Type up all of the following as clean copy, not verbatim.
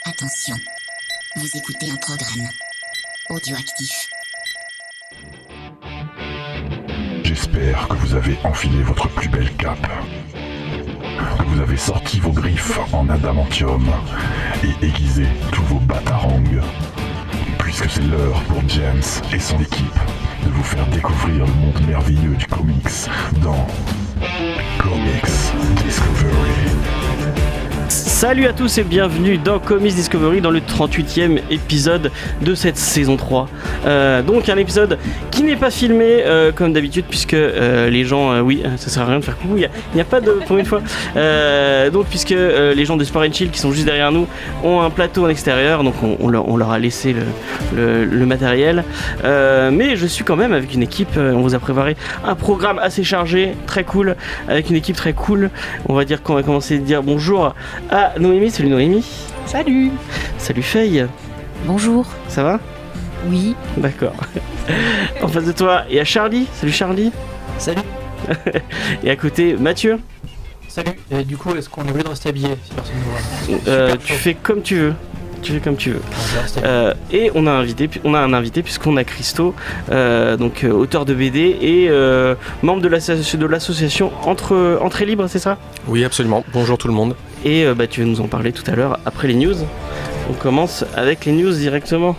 Attention, vous écoutez un programme audioactif. J'espère que vous avez enfilé votre plus belle cape, que vous avez sorti vos griffes en adamantium et aiguisé tous vos batarangs, puisque c'est l'heure pour James et son équipe de vous faire découvrir le monde merveilleux du comics dans Comics Discovery. Salut à tous et bienvenue dans Comics Discovery, dans le 38e épisode de cette saison 3. Donc un épisode qui n'est pas filmé comme d'habitude, puisque les gens, oui, ça sert à rien de faire coucou, il n'y a pas de, pour une fois, donc puisque les gens de Sport & Chill qui sont juste derrière nous ont un plateau en extérieur, donc on leur a laissé le matériel, mais je suis quand même avec une équipe, on vous a préparé un programme assez chargé, très cool, avec une équipe très cool. On va dire qu'on va commencer à dire bonjour à Noémie. Salut Noémie. Salut. Salut Faye. Bonjour. Ça va ? Oui. D'accord. En face de toi, il y a Charlie. Salut Charlie. Salut. Et à côté, Mathieu. Salut. Et du coup, est-ce qu'on est obligé de rester habillé si personne ne voit ? Tu fais comme tu veux. Et on a un invité puisqu'on a Christo, donc auteur de BD et membre de l'association Entrée Libre, c'est ça ? Oui, absolument. Bonjour tout le monde. Et tu vas nous en parler tout à l'heure après les news. On commence avec les news directement.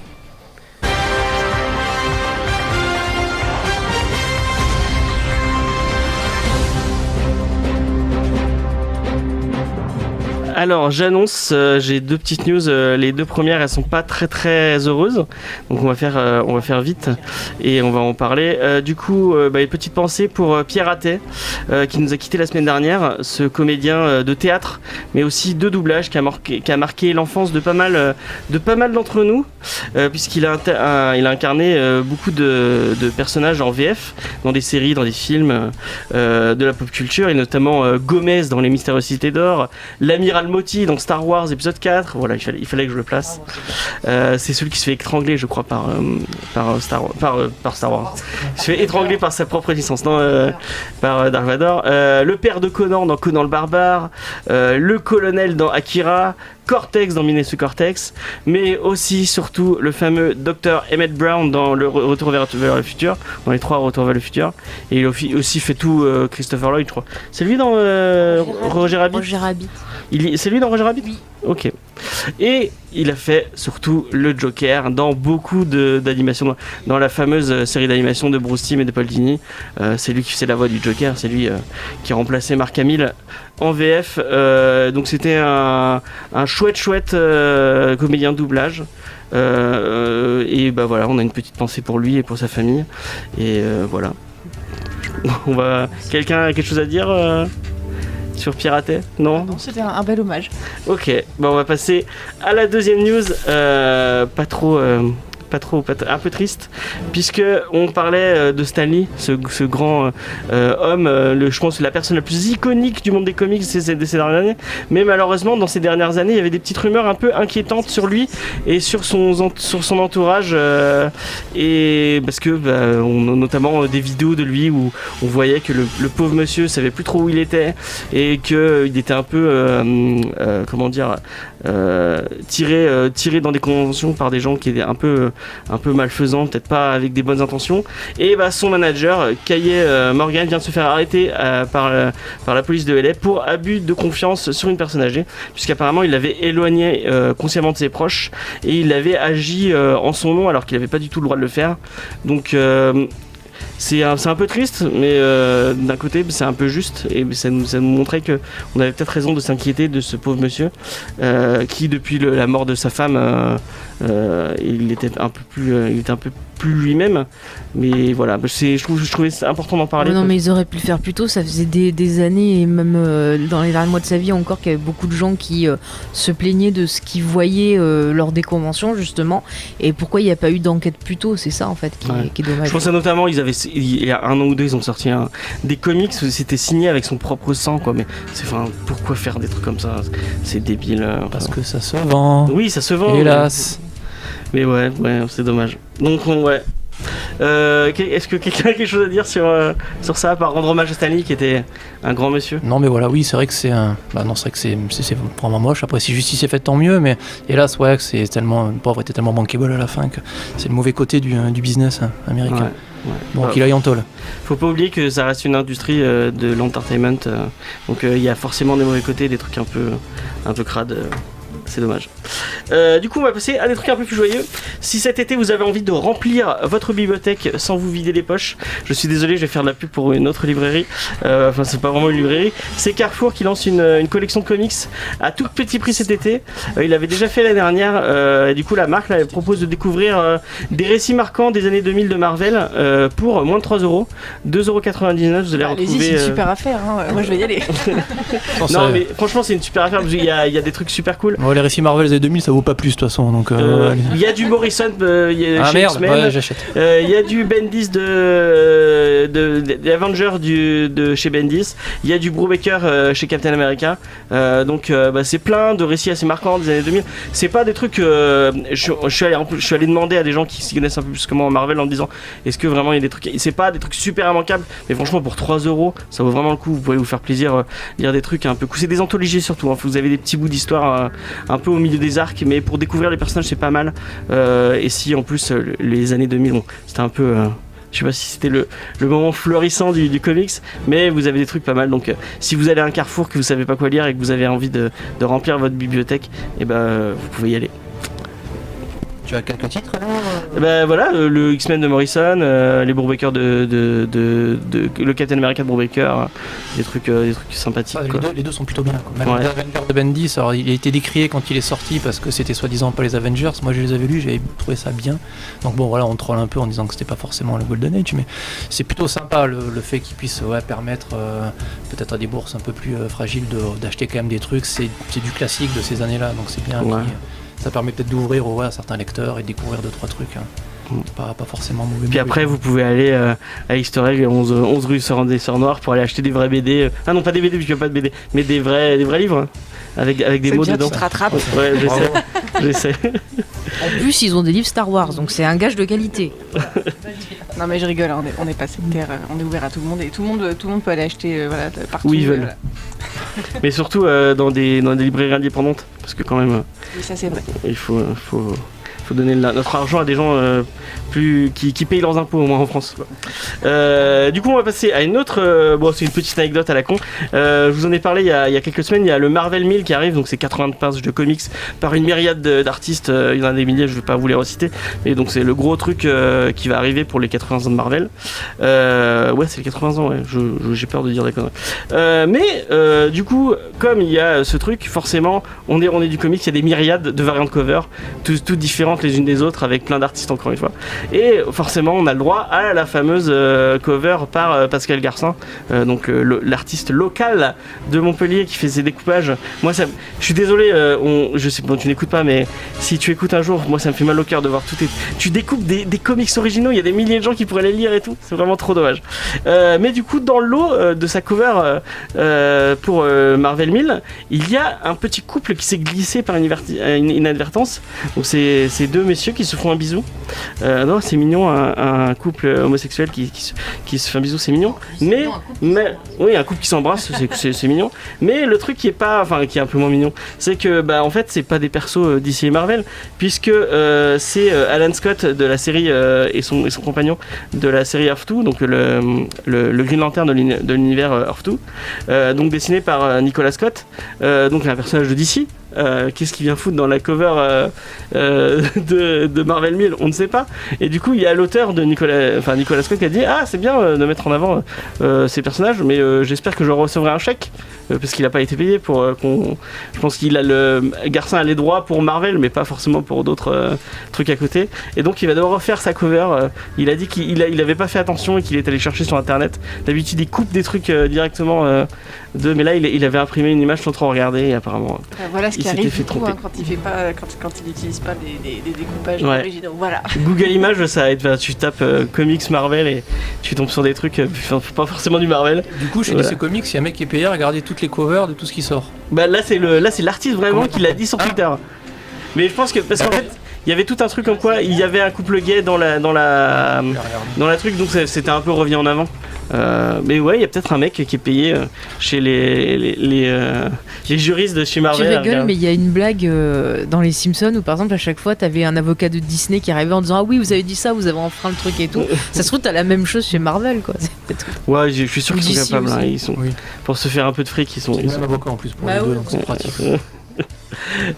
Alors j'annonce, j'ai deux petites news, les deux premières elles sont pas très heureuses, donc on va faire vite et on va en parler. Du coup, une petite pensée pour Pierre Attet qui nous a quitté la semaine dernière, ce comédien de théâtre mais aussi de doublage qui a marqué l'enfance de pas mal d'entre nous, puisqu'il a incarné beaucoup de personnages en VF, dans des séries, dans des films de la pop culture, et notamment Gomez dans Les Mystérieuses Cités d'Or, l'amiral Moti dans Star Wars épisode 4, voilà, il fallait que je le place. C'est celui qui se fait étrangler, je crois, par Star Wars. Il se fait étrangler par sa propre licence, par Dark Vador. Le père de Conan dans Conan le Barbare, le colonel dans Akira, Cortex dans Minus Cortex, mais aussi, surtout, le fameux Dr. Emmett Brown dans le Retour vers le futur, dans les 3 Retour vers le futur, et il a aussi fait tout Christopher Lloyd, je crois. C'est lui dans Roger Rabbit. Roger Rabbit. C'est lui dans Roger Rabbit ? Oui. Ok. Et il a fait surtout le Joker dans beaucoup d'animations, dans la fameuse série d'animation de Bruce Timm et de Paul Dini. C'est lui qui faisait la voix du Joker, c'est lui qui a remplacé Mark Hamill en VF. Donc c'était un chouette comédien de doublage. Et voilà, on a une petite pensée pour lui et pour sa famille. Et voilà. Quelqu'un a quelque chose à dire sur Pierre Attet ? Non, c'était un bel hommage. Ok, on va passer à la deuxième news, un peu triste, puisque on parlait de Stan Lee, ce grand homme, je pense la personne la plus iconique du monde des comics de ces dernières années, mais malheureusement dans ces dernières années il y avait des petites rumeurs un peu inquiétantes sur lui et sur son entourage, et parce que notamment des vidéos de lui où on voyait que le pauvre monsieur savait plus trop où il était et qu'il était un peu tiré dans des conventions par des gens qui étaient un peu malfaisants, peut-être pas avec des bonnes intentions, et son manager Kaye Morgan vient de se faire arrêter par la police de LA pour abus de confiance sur une personne âgée, puisqu'apparemment il l'avait éloigné consciemment de ses proches et il avait agi en son nom alors qu'il n'avait pas du tout le droit de le faire. Donc c'est un peu triste, mais d'un côté c'est un peu juste, et ça nous montrait qu'on avait peut-être raison de s'inquiéter de ce pauvre monsieur qui depuis la mort de sa femme il était un peu plus lui-même, mais voilà, je trouvais ça important d'en parler. Non, mais ils auraient pu le faire plus tôt, ça faisait des années, et même dans les derniers mois de sa vie encore, qu'il y avait beaucoup de gens qui se plaignaient de ce qu'ils voyaient lors des conventions justement, et pourquoi il n'y a pas eu d'enquête plus tôt, c'est ça en fait qui est dommage. Je pense notamment, il y a un an ou deux, ils ont sorti des comics où c'était signé avec son propre sang, quoi, mais pourquoi faire des trucs comme ça, c'est débile. Parce que ça se vend. Oui, ça se vend. Hélas. Mais ouais, c'est dommage. Donc ouais. Est-ce que quelqu'un a quelque chose à dire sur ça, par rendre hommage à Stanley qui était un grand monsieur? Non mais voilà, oui c'est vrai que c'est un... Bah non c'est vrai que c'est vraiment moche, après si justice est faite tant mieux, mais hélas ouais que c'est tellement... Le pauvre était tellement bankable à la fin que c'est le mauvais côté du business américain. Ouais. Bon, qu'il aille en tôle. Faut pas oublier que ça reste une industrie de l'entertainment, donc il y a forcément des mauvais côtés, des trucs un peu crades. C'est dommage. Du coup, on va passer à des trucs un peu plus joyeux. Si cet été vous avez envie de remplir votre bibliothèque sans vous vider les poches, je suis désolé, je vais faire de la pub pour une autre librairie. Enfin, c'est pas vraiment une librairie. C'est Carrefour qui lance une collection de comics à tout petit prix cet été. Il l'avait déjà fait l'année dernière. Et du coup, la marque là, elle propose de découvrir des récits marquants des années 2000 de Marvel pour moins de 3€. 2,99€. Vous allez retrouver. Allez-y, c'est une super affaire. Hein. Moi, je vais y aller. Non, mais franchement, c'est une super affaire parce qu'il y a des trucs super cool. Ouais, les récits Marvel des années 2000 ça vaut pas plus de toute façon donc il y a du Morrison ah chez merde, X-Men. ouais, j'achète. Il y a du Bendis des Avengers de chez Bendis. Il y a du Brubaker chez Captain America. Donc c'est plein de récits assez marquants des années 2000. C'est pas des trucs je suis allé demander à des gens qui s'y connaissent un peu plus que moi en Marvel en me disant est-ce que vraiment il y a des trucs, c'est pas des trucs super immanquables, mais franchement pour 3€ ça vaut vraiment le coup. Vous pouvez vous faire plaisir, lire des trucs un peu cool. C'est des anthologies surtout, hein. Vous avez des petits bouts d'histoire un peu au milieu des arcs, mais pour découvrir les personnages c'est pas mal. Et si en plus les années 2000, bon, c'était un peu je sais pas si c'était le moment fleurissant du comics, mais vous avez des trucs pas mal. Donc si vous allez à un Carrefour que vous savez pas quoi lire et que vous avez envie de remplir votre bibliothèque, et vous pouvez y aller. Tu as quelques titres voilà, le X-Men de Morrison, les Brubaker le Captain America de Brubaker, des trucs sympathiques. Les deux sont plutôt bien. Même les Avengers de Bendis, alors il a été décrié quand il est sorti parce que c'était soi-disant pas les Avengers. Moi je les avais lus, j'avais trouvé ça bien. Donc bon voilà, on troll un peu en disant que c'était pas forcément le Golden Age, mais c'est plutôt sympa le fait qu'ils puissent permettre peut-être à des bourses un peu plus fragiles d'acheter quand même des trucs. C'est du classique de ces années-là, donc c'est bien. Ouais. Ça permet peut-être d'ouvrir à certains lecteurs et de découvrir 2-3 trucs. Pas forcément mauvais. Puis après, vous pouvez aller à Easter Egg, 11 rue Sœur Noire, pour aller acheter des vrais BD. Ah non, pas des BD, puisqu'il n'y a pas de BD, mais des vrais livres, hein, avec des mots dedans. Tu te rattrapes. Ouais, j'essaie. En plus, ils ont des livres Star Wars, donc c'est un gage de qualité. Non mais je rigole, hein, on est pas sectaire, on est ouvert à tout le monde et tout le monde peut aller acheter partout. Où ils veulent. Mais surtout dans des librairies indépendantes, parce que quand même, Oui, ça c'est vrai. il faut donner notre argent à des gens qui payent leurs impôts, au moins en France. Du coup, on va passer à une autre. C'est une petite anecdote à la con. Je vous en ai parlé il y a quelques semaines. Il y a le Marvel 1000 qui arrive, donc c'est 80 pages de comics par une myriade d'artistes. Il y en a des milliers, je vais pas vous les reciter. Mais donc c'est le gros truc qui va arriver pour les 80 ans de Marvel. Ouais, c'est les 80 ans. Ouais. J'ai peur de dire des conneries. Mais du coup, comme il y a ce truc, forcément, on est du comics. Il y a des myriades de variantes cover, toutes différentes les unes des autres, avec plein d'artistes encore une fois. Et forcément, on a le droit à la fameuse cover par Pascal Garcin, donc l'artiste local de Montpellier qui fait ses découpages. Moi, je suis désolé, je sais pas, tu n'écoutes pas, mais si tu écoutes un jour, moi ça me fait mal au cœur de voir tu découpes des comics originaux. Il y a des milliers de gens qui pourraient les lire et tout. C'est vraiment trop dommage. Mais du coup, dans le lot de sa cover pour Marvel 1000, il y a un petit couple qui s'est glissé par inadvertance. Donc c'est deux messieurs qui se font un bisou. Non, c'est mignon, un couple homosexuel qui se fait un bisou, c'est mignon. Mais oui, un couple qui s'embrasse, c'est mignon. Mais le truc qui est un peu moins mignon, c'est que en fait, c'est pas des persos DC et Marvel, puisque c'est Alan Scott de la série et son compagnon de la série Earth 2, donc le Green Lantern de l'univers Earth 2, donc dessiné par Nicolas Scott, donc un personnage de DC. Qu'est-ce qu'il vient foutre dans la cover de Marvel 1000, on ne sait pas. Et du coup, il y a l'auteur de Nicolas Scott qui a dit c'est bien de mettre en avant ces personnages, mais j'espère que je recevrai un chèque parce qu'il n'a pas été payé pour je pense qu'il a Garcin a les droits pour Marvel, mais pas forcément pour d'autres trucs à côté. Et donc, il va devoir refaire sa cover. Il a dit qu'il avait pas fait attention et qu'il est allé chercher sur internet. D'habitude, il coupe des trucs directement mais là, il avait imprimé une image sans trop regarder et apparemment. Voilà ce qui arrive fait du coup, tromper. quand il n'utilise pas des découpages Ouais. originaux. Voilà. Google Images, ça aide. Tu tapes comics Marvel et tu tombes sur des trucs pas forcément du Marvel. Du coup, chez DC Comics, il y a un mec qui est payé à regarder toutes les covers de tout ce qui sort. Là c'est l'artiste vraiment qui l'a dit sur Twitter. Mais je pense que parce qu'en fait il y avait tout un truc comme quoi il y avait un couple gay dans la truc, donc c'était un peu revenu en avant. Mais ouais, il y a peut-être un mec qui est payé chez les juristes de chez Marvel. Tu rigoles, mais il y a une blague dans les Simpsons où par exemple à chaque fois t'avais un avocat de Disney qui arrivait en disant ah oui vous avez dit ça, vous avez enfreint le truc et tout. Ça se trouve t'as la même chose chez Marvel quoi. Ouais, je suis sûr qu'ils sont D'ici capables. aussi. Hein, ils sont pour se faire un peu de fric, ils sont. C'est un avocat en plus pour Bah les deux, ouais. donc c'est pratique.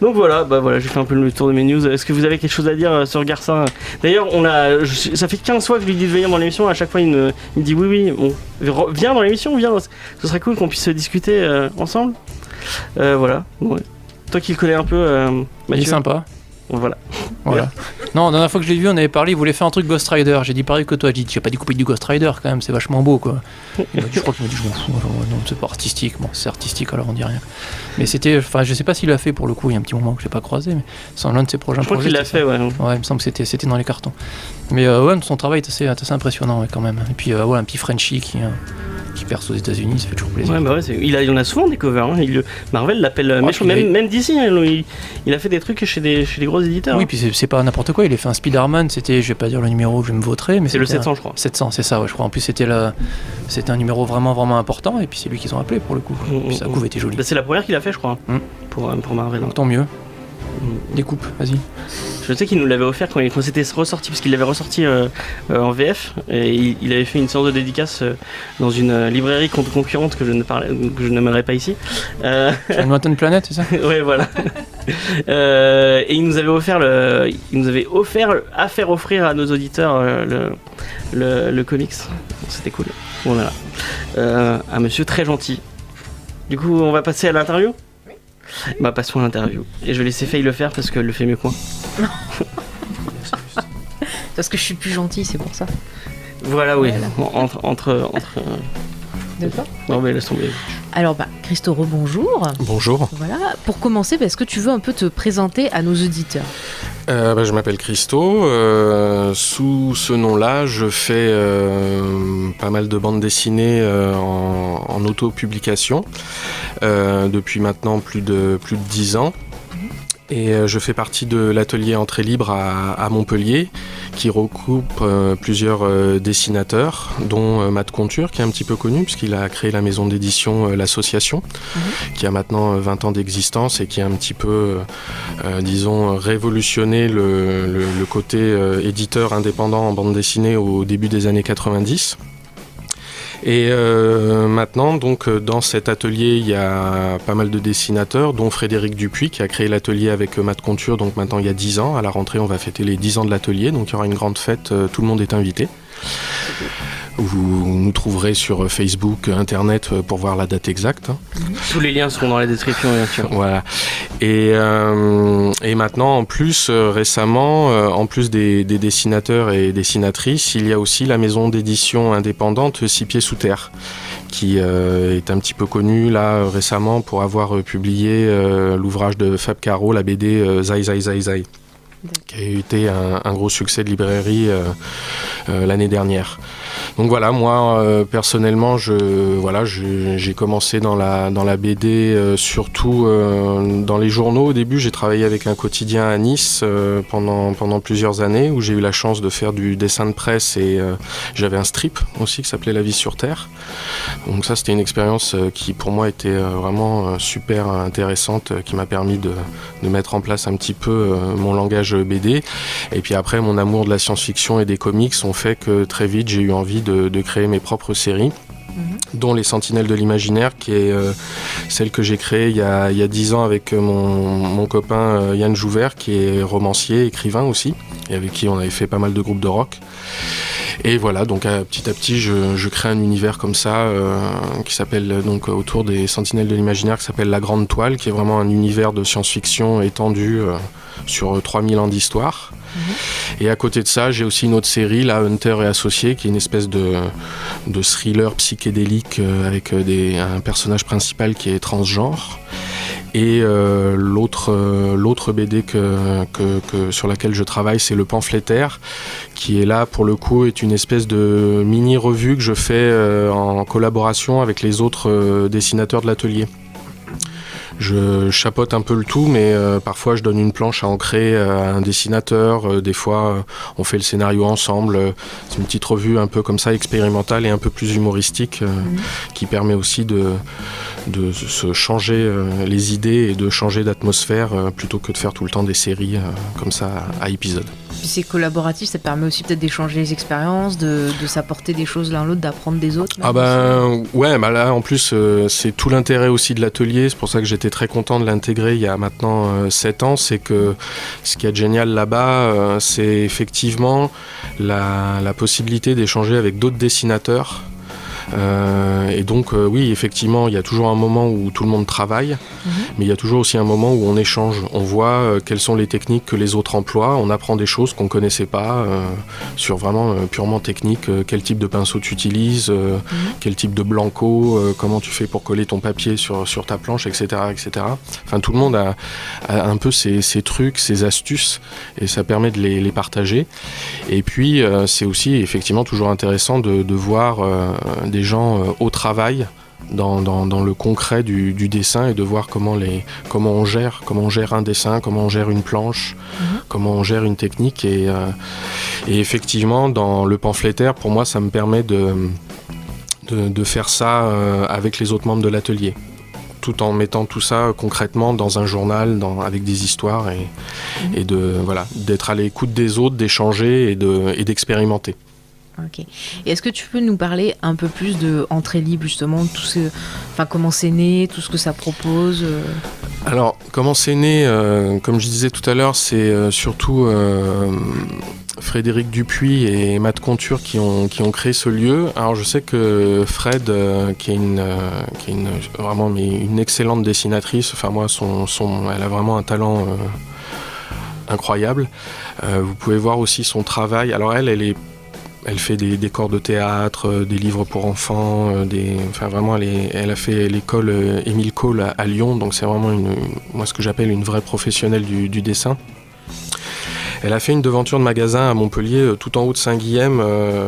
Donc voilà, j'ai fait un peu le tour de mes news. Est-ce que vous avez quelque chose à dire sur Garcin? D'ailleurs, ça fait 15 fois que je lui dis de venir dans l'émission. À chaque fois, il me dit oui, bon, viens dans l'émission, viens. Ce serait cool qu'on puisse discuter ensemble. Voilà. Ouais. Toi qui le connais un peu, Il est Mathieu. sympa. Voilà. Voilà. Non, la dernière fois que je l'ai vu, on avait parlé, il voulait faire un truc Ghost Rider. J'ai dit pareil que toi, j'ai pas dit couper du Ghost Rider quand même, c'est vachement beau quoi. Il m'a dit, je crois qu'il m'a dit, je m'en fous. Alors, non, c'est pas artistique. Bon, c'est artistique alors on dit rien. Mais c'était, enfin, je sais pas s'il l'a fait pour le coup, il y a un petit moment que j'ai pas croisé, mais c'est l'un de ses prochains Je crois projets. qu'il l'a fait, ouais. Ouais, il me semble que c'était dans les cartons. Mais ouais, son travail est assez impressionnant ouais, quand même. Et puis ouais, un petit Frenchie qui perce aux États-Unis, ça fait toujours plaisir. Ouais, bah ouais, il y en a souvent des covers. Hein. Marvel l'appelle méchant, puis même d'ici. Hein, il a fait des trucs chez des gros éditeurs. Oui, hein. puis c'est pas n'importe quoi. Il a fait un Spider-Man, c'était, je vais pas dire le numéro, je vais me vautrer, mais C'est le c'était 700, je crois. 700, c'est ça, ouais, je crois. En plus, c'était un numéro vraiment important, et puis c'est lui qu'ils ont appelé pour le coup. Puis sa couve était jolie. Bah, c'est la première qu'il a fait, je crois, Mm. pour Marvel. Donc tant mieux. Découpe, vas-y. Je sais qu'il nous l'avait offert quand c'était ressorti, parce qu'il l'avait ressorti en VF, et il avait fait une séance de dédicace dans une librairie concurrente que je n'aimerais pas ici. Sur une lointaine planète, c'est ça? Ouais, voilà. Et il nous avait offert à faire offrir à nos auditeurs le comics. C'était cool. Voilà. Un monsieur très gentil. Du coup, on va passer à l'interview. Bah, passons à l'interview. Et je vais laisser Faye le faire parce qu'elle le fait mieux que moi. Parce que je suis plus gentille, c'est pour ça. Voilà, oui. Voilà. Entre. D'accord. Non, mais laisse tomber. Alors Christo, rebonjour. Bonjour, Voilà. Pour commencer, est-ce que tu veux un peu te présenter à nos auditeurs? je m'appelle Christo. Sous ce nom-là, je fais pas mal de bandes dessinées en autopublication depuis maintenant plus de 10 ans. Et je fais partie de l'atelier Entrée Libre à Montpellier, qui recoupe plusieurs dessinateurs, dont Matt Conture, qui est un petit peu connu, puisqu'il a créé la maison d'édition L'Association, qui a maintenant 20 ans d'existence et qui a un petit peu, disons, révolutionné le côté éditeur indépendant en bande dessinée au début des années 90. Et maintenant, donc, dans cet atelier, il y a pas mal de dessinateurs, dont Frédéric Dupuis, qui a créé l'atelier avec Matt Conture, donc maintenant il y a 10 ans. À la rentrée, on va fêter les 10 ans de l'atelier, donc il y aura une grande fête, tout le monde est invité. Vous nous trouverez sur Facebook, Internet, pour voir la date exacte. Tous les liens seront dans la description, bien sûr. Voilà. Et maintenant, en plus, récemment, en plus des dessinateurs et dessinatrices, il y a aussi la maison d'édition indépendante Six Pieds Sous Terre, qui est un petit peu connue là récemment pour avoir publié l'ouvrage de Fab Caro, la BD Zai Zai Zai Zai, qui a été un gros succès de librairie l'année dernière. Donc voilà, moi personnellement, j'ai commencé dans la BD surtout dans les journaux. Au début, j'ai travaillé avec un quotidien à Nice pendant plusieurs années, où j'ai eu la chance de faire du dessin de presse et j'avais un strip aussi qui s'appelait La Vie sur Terre. Donc ça, c'était une expérience qui pour moi était vraiment super intéressante, qui m'a permis de mettre en place un petit peu mon langage BD. Et puis après, mon amour de la science-fiction et des comics ont fait que très vite, j'ai eu envie de créer mes propres séries, dont Les Sentinelles de l'Imaginaire, qui est celle que j'ai créée il y a 10 ans avec mon copain Yann Jouvert, qui est romancier, écrivain aussi, et avec qui on avait fait pas mal de groupes de rock. Et voilà, donc petit à petit, je crée un univers comme ça, qui s'appelle donc autour des Sentinelles de l'Imaginaire, qui s'appelle La Grande Toile, qui est vraiment un univers de science-fiction étendu sur 3000 ans d'histoire. Et à côté de ça, j'ai aussi une autre série, là, Hunter et Associés, qui est une espèce de thriller psychédélique avec un personnage principal qui est transgenre. Et l'autre BD sur laquelle je travaille, c'est Le Pamphlétaire, qui est là, pour le coup, est une espèce de mini-revue que je fais en collaboration avec les autres dessinateurs de l'atelier. Je chapeaute un peu le tout, mais parfois je donne une planche à ancrer à un dessinateur. Des fois, on fait le scénario ensemble. C'est une petite revue un peu comme ça, expérimentale et un peu plus humoristique, qui permet aussi de se changer les idées et de changer d'atmosphère plutôt que de faire tout le temps des séries comme ça à épisodes. Puis c'est collaboratif, ça permet aussi peut-être d'échanger les expériences, de s'apporter des choses l'un l'autre, d'apprendre des autres. Ah ouais, là en plus c'est tout l'intérêt aussi de l'atelier, c'est pour ça que j'étais très content de l'intégrer il y a maintenant 7 ans, c'est que ce qui est génial là-bas, c'est effectivement la possibilité d'échanger avec d'autres dessinateurs. Et donc oui, effectivement, il y a toujours un moment où tout le monde travaille, mais il y a toujours aussi un moment où on échange. On voit quelles sont les techniques que les autres emploient, on apprend des choses qu'on ne connaissait pas, sur vraiment purement technique, quel type de pinceau tu utilises, quel type de blanco, comment tu fais pour coller ton papier sur ta planche, etc., etc. Enfin, tout le monde a un peu ses trucs, ses astuces, et ça permet de les partager. Et puis, c'est aussi effectivement toujours intéressant de voir des gens au travail dans le concret du dessin et de voir comment on gère un dessin, comment on gère une planche, comment on gère une technique et effectivement dans le pamphlétaire, pour moi ça me permet de faire ça avec les autres membres de l'atelier, tout en mettant tout ça concrètement dans un journal, avec des histoires et d'être à l'écoute des autres, d'échanger et d'expérimenter. Ok. Et est-ce que tu peux nous parler un peu plus de Entrée Libre, justement, comment c'est né, tout ce que ça propose Alors, comment c'est né, comme je disais tout à l'heure, c'est surtout Frédéric Dupuis et Matt Conture qui ont créé ce lieu. Alors, je sais que Fred, qui est vraiment une excellente dessinatrice, enfin moi, elle a vraiment un talent incroyable. Vous pouvez voir aussi son travail. Alors, elle fait des décors de théâtre, des livres pour enfants, elle a fait l'école Émile Cole à Lyon, donc c'est vraiment moi ce que j'appelle une vraie professionnelle du dessin. Elle a fait une devanture de magasin à Montpellier, tout en haut de Saint-Guilhem,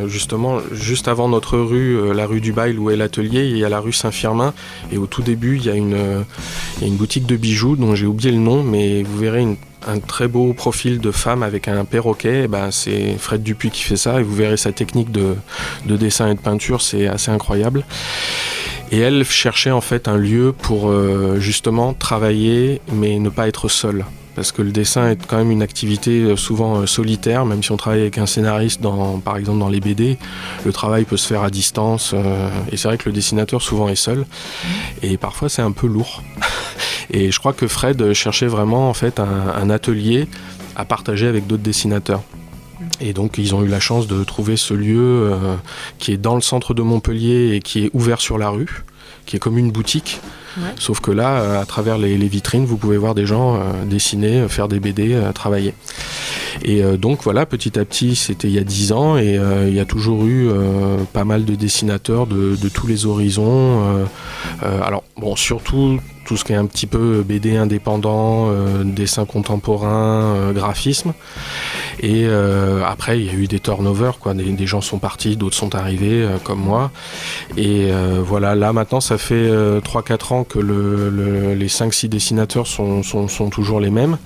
justement, juste avant notre rue, la rue du Bail où est l'atelier, il y a la rue Saint-Firmin, et au tout début, il y a une boutique de bijoux dont j'ai oublié le nom, mais vous verrez un très beau profil de femme avec un perroquet. C'est Fred Dupuis qui fait ça, et vous verrez sa technique de dessin et de peinture, c'est assez incroyable. Et elle cherchait en fait un lieu pour justement travailler, mais ne pas être seule. Parce que le dessin est quand même une activité souvent solitaire, même si on travaille avec un scénariste, par exemple dans les BD, le travail peut se faire à distance, et c'est vrai que le dessinateur souvent est seul, et parfois c'est un peu lourd. Et je crois que Fred cherchait vraiment en fait un atelier à partager avec d'autres dessinateurs. Et donc ils ont eu la chance de trouver ce lieu qui est dans le centre de Montpellier et qui est ouvert sur la rue, qui est comme une boutique. Ouais. Sauf que là, à travers les vitrines, vous pouvez voir des gens dessiner, faire des BD, travailler. Et donc voilà, petit à petit, c'était il y a 10 ans, et il y a toujours eu pas mal de dessinateurs de tous les horizons. Alors bon, surtout tout ce qui est un petit peu BD indépendant, dessin contemporain, graphisme. Et après, il y a eu des turnovers, quoi. Des gens sont partis, d'autres sont arrivés, comme moi. Et voilà, là maintenant, ça fait 3-4 ans que les 5-6 dessinateurs sont toujours les mêmes.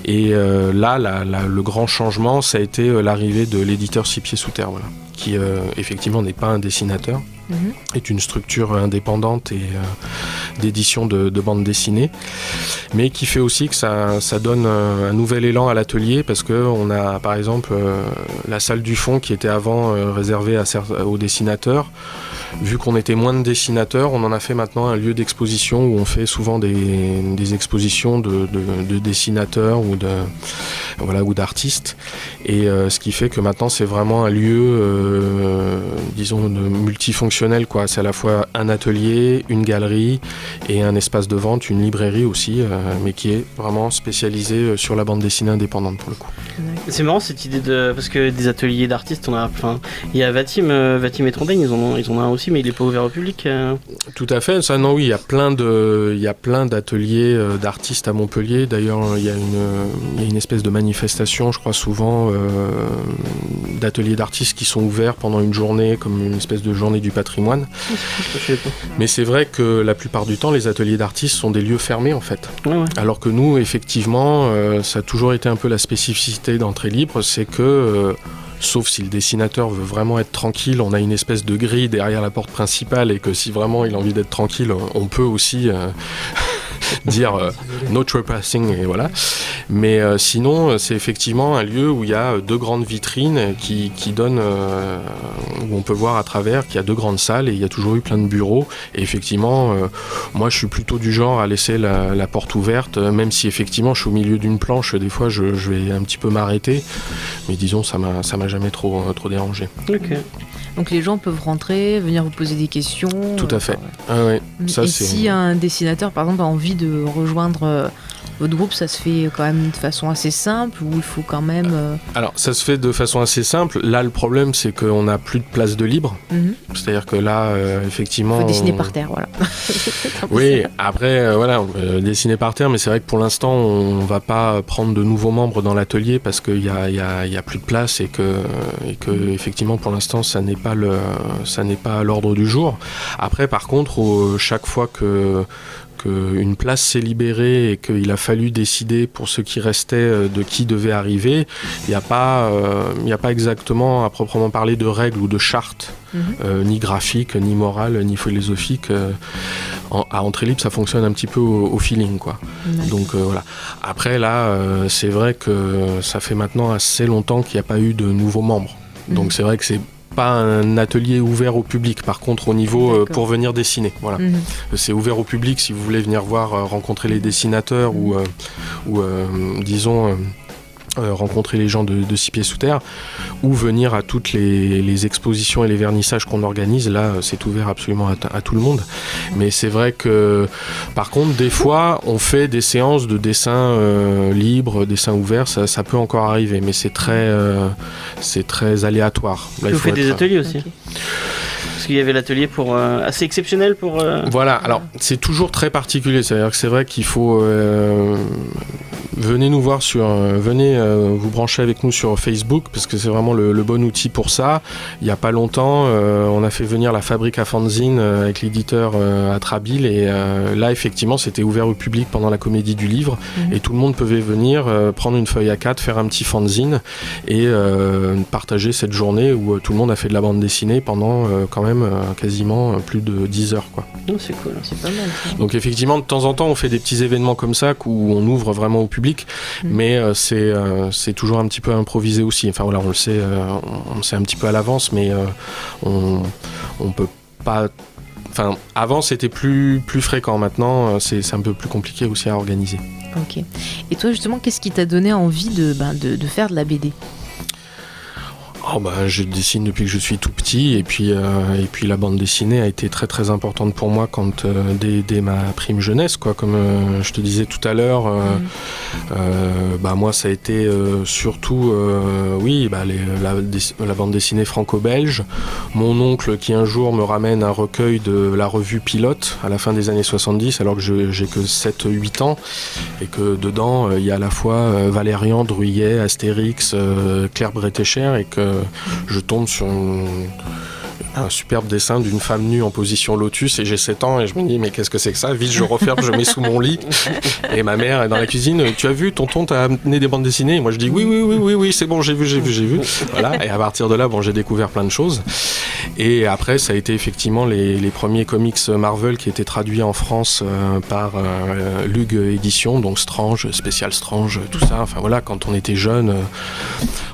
Et là, le grand changement, ça a été l'arrivée de l'éditeur Six Pieds Sous Terre, voilà, qui effectivement n'est pas un dessinateur, est une structure indépendante et d'édition de bande dessinée, mais qui fait aussi que ça donne un nouvel élan à l'atelier, parce qu'on a par exemple la salle du fond qui était avant réservée aux dessinateurs. Vu qu'on était moins de dessinateurs, on en a fait maintenant un lieu d'exposition où on fait souvent des expositions de dessinateurs ou d'artistes. Et ce qui fait que maintenant c'est vraiment un lieu, disons, multifonctionnel, quoi. C'est à la fois un atelier, une galerie et un espace de vente, une librairie aussi, mais qui est vraiment spécialisé sur la bande dessinée indépendante pour le coup. C'est marrant cette idée parce que des ateliers d'artistes, il y a Vatim et Trondheim, ils en ont un aussi. aussi, mais il est pas ouvert au public. Tout à fait, ça non, oui, il y a plein d'ateliers d'artistes à Montpellier. D'ailleurs, il y a une espèce de manifestation, je crois souvent, d'ateliers d'artistes qui sont ouverts pendant une journée, comme une espèce de journée du patrimoine. Mais c'est vrai que la plupart du temps, les ateliers d'artistes sont des lieux fermés en fait. Ouais. Alors que nous, effectivement, ça a toujours été un peu la spécificité d'entrée libre, c'est que sauf si le dessinateur veut vraiment être tranquille, on a une espèce de grille derrière la porte principale et que si vraiment il a envie d'être tranquille, on peut aussi dire no trespassing et voilà. Mais sinon, c'est effectivement un lieu où il y a deux grandes vitrines qui donnent, où on peut voir à travers qu'il y a deux grandes salles et il y a toujours eu plein de bureaux. Et effectivement, moi je suis plutôt du genre à laisser la porte ouverte, même si effectivement je suis au milieu d'une planche, des fois je vais un petit peu m'arrêter. Mais disons, ça m'a jamais trop dérangé. Ok. Donc les gens peuvent rentrer, venir vous poser des questions. Tout à fait. Ah ouais. Ça, et c'est... si un dessinateur, par exemple, a envie de rejoindre votre groupe, ça se fait quand même de façon assez simple ou il faut quand même... Alors, ça se fait de façon assez simple. Là, le problème, c'est qu'on n'a plus de place de libre. C'est-à-dire que là, effectivement... Il faut dessiner par terre, voilà. Oui, après, voilà, on peut dessiner par terre, mais c'est vrai que pour l'instant, on va pas prendre de nouveaux membres dans l'atelier parce qu'il y a plus de place et que effectivement, pour l'instant, ça n'est pas à l'ordre du jour. Après, par contre, chaque fois qu'une place s'est libérée et qu'il a fallu décider pour ceux qui restaient de qui devait arriver, il n'y a pas exactement à proprement parler de règles ou de chartes, ni graphiques, ni morales, ni philosophiques. À entrée libre, ça fonctionne un petit peu au feeling, quoi. Donc voilà. Après là, c'est vrai que ça fait maintenant assez longtemps qu'il n'y a pas eu de nouveaux membres. Donc c'est vrai que c'est pas un atelier ouvert au public, par contre au niveau pour venir dessiner, voilà. C'est ouvert au public si vous voulez venir voir, rencontrer les dessinateurs ou disons rencontrer les gens de Six Pieds Sous Terre ou venir à toutes les expositions et les vernissages qu'on organise. Là, c'est ouvert absolument à tout le monde. Mais c'est vrai que, par contre, des fois, on fait des séances de dessin libre, dessin ouvert, ça peut encore arriver, mais c'est très aléatoire. Là, vous faites des ateliers aussi. Okay. Parce qu'il y avait l'atelier assez exceptionnel pour... Voilà, alors c'est toujours très particulier, c'est-à-dire que c'est vrai qu'il faut... venez nous voir venez vous brancher avec nous sur Facebook parce que c'est vraiment le bon outil pour ça. Il n'y a pas longtemps, on a fait venir la fabrique à fanzine avec l'éditeur à Trabil et là effectivement c'était ouvert au public pendant la comédie du livre et tout le monde pouvait venir prendre une feuille A4, faire un petit fanzine et partager cette journée où tout le monde a fait de la bande dessinée pendant quand même quasiment plus de 10 heures, quoi. Oh, c'est cool, c'est pas mal ça. Donc effectivement de temps en temps on fait des petits événements comme ça où on ouvre vraiment au public, mais c'est toujours un petit peu improvisé aussi. Enfin voilà, on le sait un petit peu à l'avance, mais on peut pas. Enfin, avant c'était plus fréquent. Maintenant, c'est un peu plus compliqué aussi à organiser. Ok. Et toi justement, qu'est-ce qui t'a donné envie de faire de la BD ? Je dessine depuis que je suis tout petit et puis la bande dessinée a été très très importante pour moi dès ma prime jeunesse, quoi. Comme je te disais tout à l'heure, moi ça a été surtout la bande dessinée franco-belge. Mon oncle qui un jour me ramène un recueil de la revue Pilote à la fin des années 70 alors que j'ai que 7-8 ans et que dedans il y a à la fois Valérian, Druillet, Astérix, Claire Bretécher et que je tombe sur un superbe dessin d'une femme nue en position lotus et j'ai 7 ans et je me dis mais qu'est-ce que c'est que ça, vite je referme, je mets sous mon lit et ma mère est dans la cuisine, tu as vu, tonton t'a amené des bandes dessinées et moi je dis oui c'est bon, j'ai vu voilà, et à partir de là j'ai découvert plein de choses et après ça a été effectivement les premiers comics Marvel qui étaient traduits en France par Lug Édition, donc Strange, Spécial Strange, tout ça, enfin voilà, quand on était jeune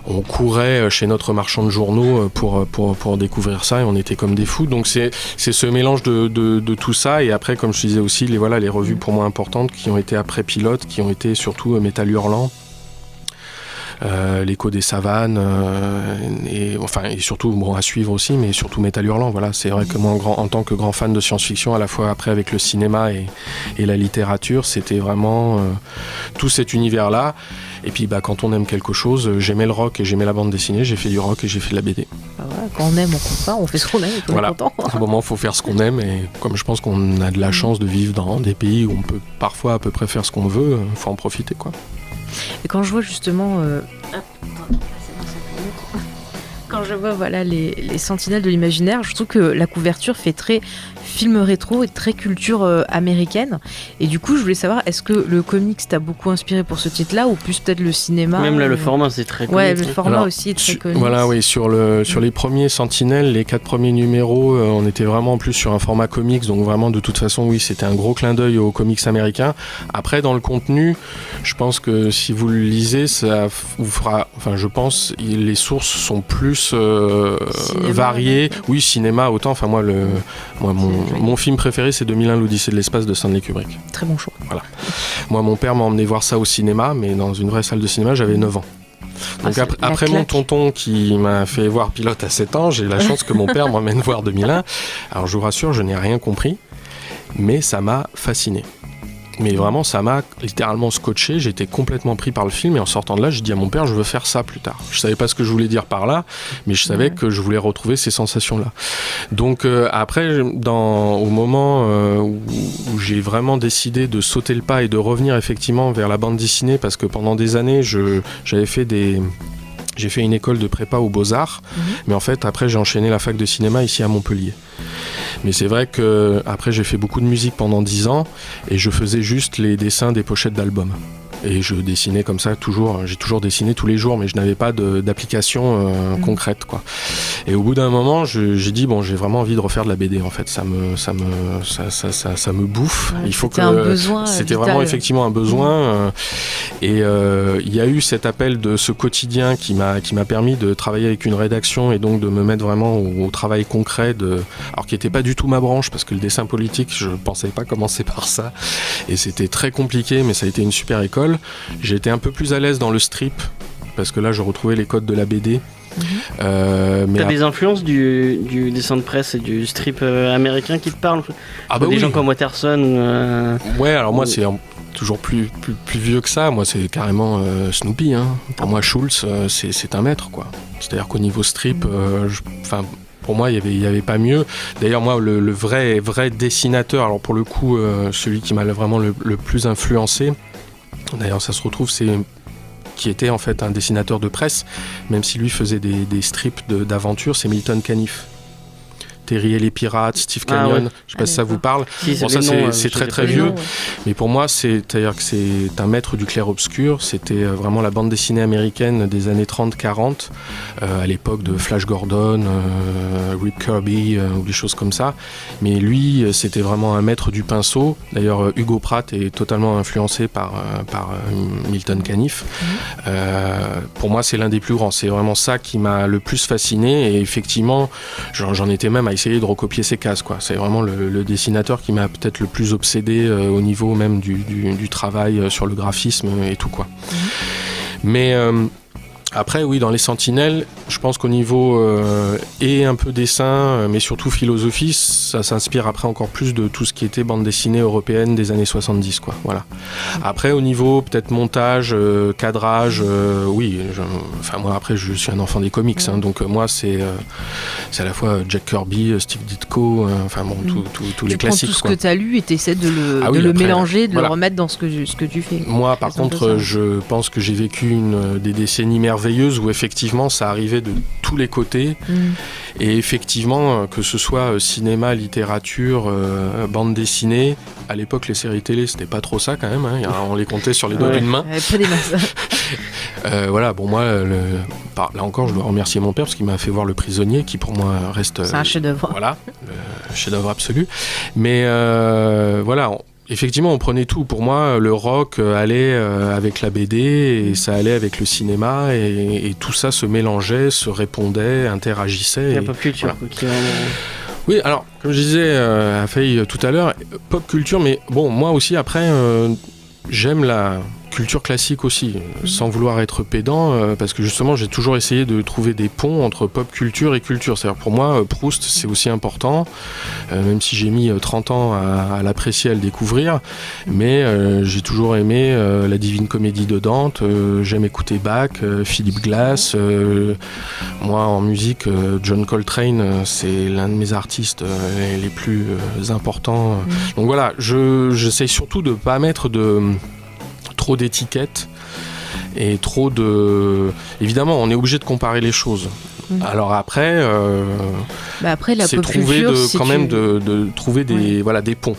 on courait chez notre marchand de journaux pour découvrir ça et on était comme des fous. Donc c'est ce mélange de tout ça et après, comme je disais aussi, les revues pour moi importantes qui ont été après Pilote, qui ont été surtout Métal Hurlant, L'écho des savanes et surtout à suivre aussi, mais surtout Métal Hurlant. Voilà, c'est vrai que moi en tant que grand fan de science-fiction, à la fois après avec le cinéma et la littérature, c'était vraiment tout cet univers-là. Et puis quand on aime quelque chose, j'aimais le rock et j'aimais la bande dessinée, j'ai fait du rock et j'ai fait de la BD. Ah ouais, Quand on aime, on compte pas, on fait ce qu'on aime et on Voilà. est content. À un moment, il faut faire ce qu'on aime, et comme je pense qu'on a de la chance de vivre dans des pays où on peut parfois à peu près faire ce qu'on veut, il faut en profiter, quoi. Et quand je vois justement... Quand je vois voilà, les sentinelles de l'imaginaire, je trouve que la couverture fait très film rétro et très culture américaine. Et du coup, je voulais savoir, est-ce que le comics t'a beaucoup inspiré pour ce titre-là ou plus peut-être le cinéma Même là, le format, c'est très Ouais, comique. le format Alors, aussi est très connu. Voilà, oui, sur les premiers Sentinelles, les 4 premiers numéros, on était vraiment en plus sur un format comics, donc vraiment de toute façon, oui, c'était un gros clin d'œil aux comics américains. Après, dans le contenu, je pense que si vous le lisez, ça vous fera, enfin, je pense, les sources sont plus variées. Oui, cinéma, autant, enfin, moi, mon film préféré, c'est 2001, l'Odyssée de l'espace de Stanley Kubrick. Très bon choix. Moi, mon père m'a emmené voir ça au cinéma, mais dans une vraie salle de cinéma, j'avais 9 ans. Donc c'est la après mon claque. tonton qui m'a fait voir Pilote à 7 ans, j'ai eu la chance que mon père m'emmène voir 2001. Alors je vous rassure, je n'ai rien compris, mais ça m'a fasciné. Mais vraiment, ça m'a littéralement scotché. J'étais complètement pris par le film, et en sortant de là, j'ai dit à mon père, je veux faire ça plus tard. Je savais pas ce que je voulais dire par là, mais je savais que je voulais retrouver ces sensations-là. Donc après, au moment où j'ai vraiment décidé de sauter le pas et de revenir effectivement vers la bande dessinée, parce que pendant des années, j'ai fait une école de prépa aux Beaux-Arts, mais en fait, après, j'ai enchaîné la fac de cinéma ici à Montpellier. Mais c'est vrai que après j'ai fait beaucoup de musique pendant 10 ans, et je faisais juste les dessins des pochettes d'albums. Et je dessinais comme ça toujours, j'ai toujours dessiné tous les jours, mais je n'avais pas d'application concrète, quoi. Et au bout d'un moment, j'ai dit bon, j'ai vraiment envie de refaire de la BD, en fait, ça me bouffe. Ouais, Il faut c'était un besoin c'était vital. vraiment effectivement un besoin, et il y a eu cet appel de ce quotidien qui m'a permis de travailler avec une rédaction, et donc de me mettre vraiment au travail concret alors qui n'était pas du tout ma branche, parce que le dessin politique, je pensais pas commencer par ça, et c'était très compliqué, mais ça a été une super école. J'ai été un peu plus à l'aise dans le strip, parce que là je retrouvais les codes de la BD. Mais T'as des influences du dessin de presse et du strip américain qui te parlent? Des oui. gens comme Watterson Ouais, alors moi c'est toujours plus vieux que ça. Moi c'est carrément Snoopy, hein. Pour moi Schulz c'est un maître, quoi. C'est-à-dire qu'au niveau strip, pour moi, il y avait pas mieux. D'ailleurs, moi, le vrai dessinateur, alors pour le coup, celui qui m'a vraiment le plus influencé, d'ailleurs, ça se retrouve, qui était en fait un dessinateur de presse, même si lui faisait des strips d'aventure, c'est Milton Caniff. Terry et les pirates, Steve Canyon, ouais. je sais pas si ça vous parle. Si, Bon, ça c'est très très vieux, mais pour moi c'est-à-dire que c'est un maître du clair-obscur. C'était vraiment la bande dessinée américaine des années 30-40, à l'époque de Flash Gordon, Rip Kirby, ou des choses comme ça. Mais lui, c'était vraiment un maître du pinceau. D'ailleurs, Hugo Pratt est totalement influencé par Milton Caniff. Pour moi, c'est l'un des plus grands. C'est vraiment ça qui m'a le plus fasciné, et effectivement, j'en étais même à essayer de recopier ses cases, quoi. C'est vraiment le dessinateur qui m'a peut-être le plus obsédé au niveau même du travail sur le graphisme et tout, quoi. Mais après, oui, dans les Sentinelles, je pense qu'au niveau et un peu dessin, mais surtout philosophie, ça s'inspire après encore plus de tout ce qui était bande dessinée européenne des années 70, quoi. Voilà. Après, au niveau peut-être montage, cadrage, oui. Moi, après, je suis un enfant des comics, hein, donc moi, c'est à la fois Jack Kirby, Steve Ditko, tous les classiques. Tu prends tout ce quoi. que tu as lu et tu essaies de le après, mélanger, de voilà. le remettre dans ce que tu fais. Moi, par contre, je pense que j'ai vécu des décennies merveilleuses où effectivement ça arrivait de tous les côtés. Et effectivement, que ce soit cinéma, littérature, bande dessinée, à l'époque les séries télé c'était pas trop ça quand même, hein. On les comptait sur les doigts d'une main. Pas des masses. Voilà, bon moi, là encore je dois remercier mon père parce qu'il m'a fait voir Le Prisonnier qui pour moi reste... C'est un chef-d'œuvre. Voilà, le chef-d'œuvre absolu. Mais voilà... Effectivement, on prenait tout. Pour moi, le rock allait avec la BD et ça allait avec le cinéma et tout ça se mélangeait, se répondait, interagissait. La pop culture, voilà. qui est vraiment... Oui, alors, comme je disais à Faye tout à l'heure, pop culture, mais bon, moi aussi, après, j'aime la culture classique aussi, sans vouloir être pédant, parce que justement j'ai toujours essayé de trouver des ponts entre pop culture et culture. C'est-à-dire pour moi, Proust c'est aussi important, même si j'ai mis 30 ans à l'apprécier, à le découvrir, mais j'ai toujours aimé la Divine Comédie de Dante, j'aime écouter Bach, Philip Glass, moi en musique, John Coltrane, c'est l'un de mes artistes les plus importants. Donc voilà, j'essaye surtout de ne pas mettre trop d'étiquettes et trop de... Évidemment, on est obligé de comparer les choses. Alors après, après la c'est pop trouver culture, de trouver des ponts.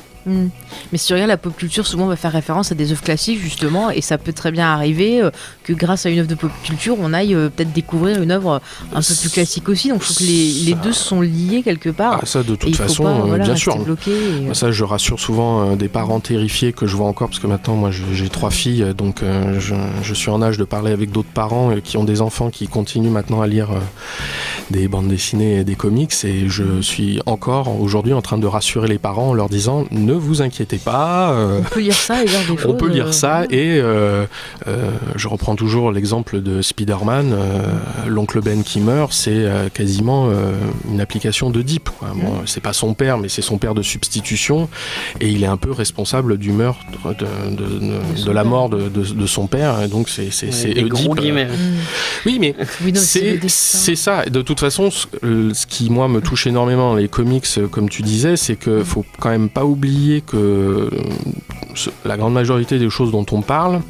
Mais si tu regardes la pop culture, souvent on va faire référence à des œuvres classiques justement, et ça peut très bien arriver que grâce à une œuvre de pop culture, on aille peut-être découvrir une œuvre un peu plus classique aussi. Donc je trouve que les deux sont liés quelque part. Ah, ça de toute et façon, bien sûr. Ça, je rassure souvent des parents terrifiés que je vois encore, parce que maintenant moi j'ai 3 filles, donc je suis en âge de parler avec d'autres parents qui ont des enfants qui continuent maintenant à lire des bandes dessinées et des comics, et je suis encore aujourd'hui en train de rassurer les parents en leur disant ne vous inquiétez pas, on peut lire ça et lire des choses. On peut lire ça et je reprends toujours l'exemple de Spider-Man, l'oncle Ben qui meurt, c'est quasiment une application de Deep, quoi. Bon, c'est pas son père, mais c'est son père de substitution, et il est un peu responsable du meurtre de la mort de son père, et donc c'est gros Deep. guillemets. Oui, mais c'est ça. De toute façon, ce qui moi me touche énormément dans les comics, comme tu disais, c'est que faut quand même pas oublier que la grande majorité des choses dont on parle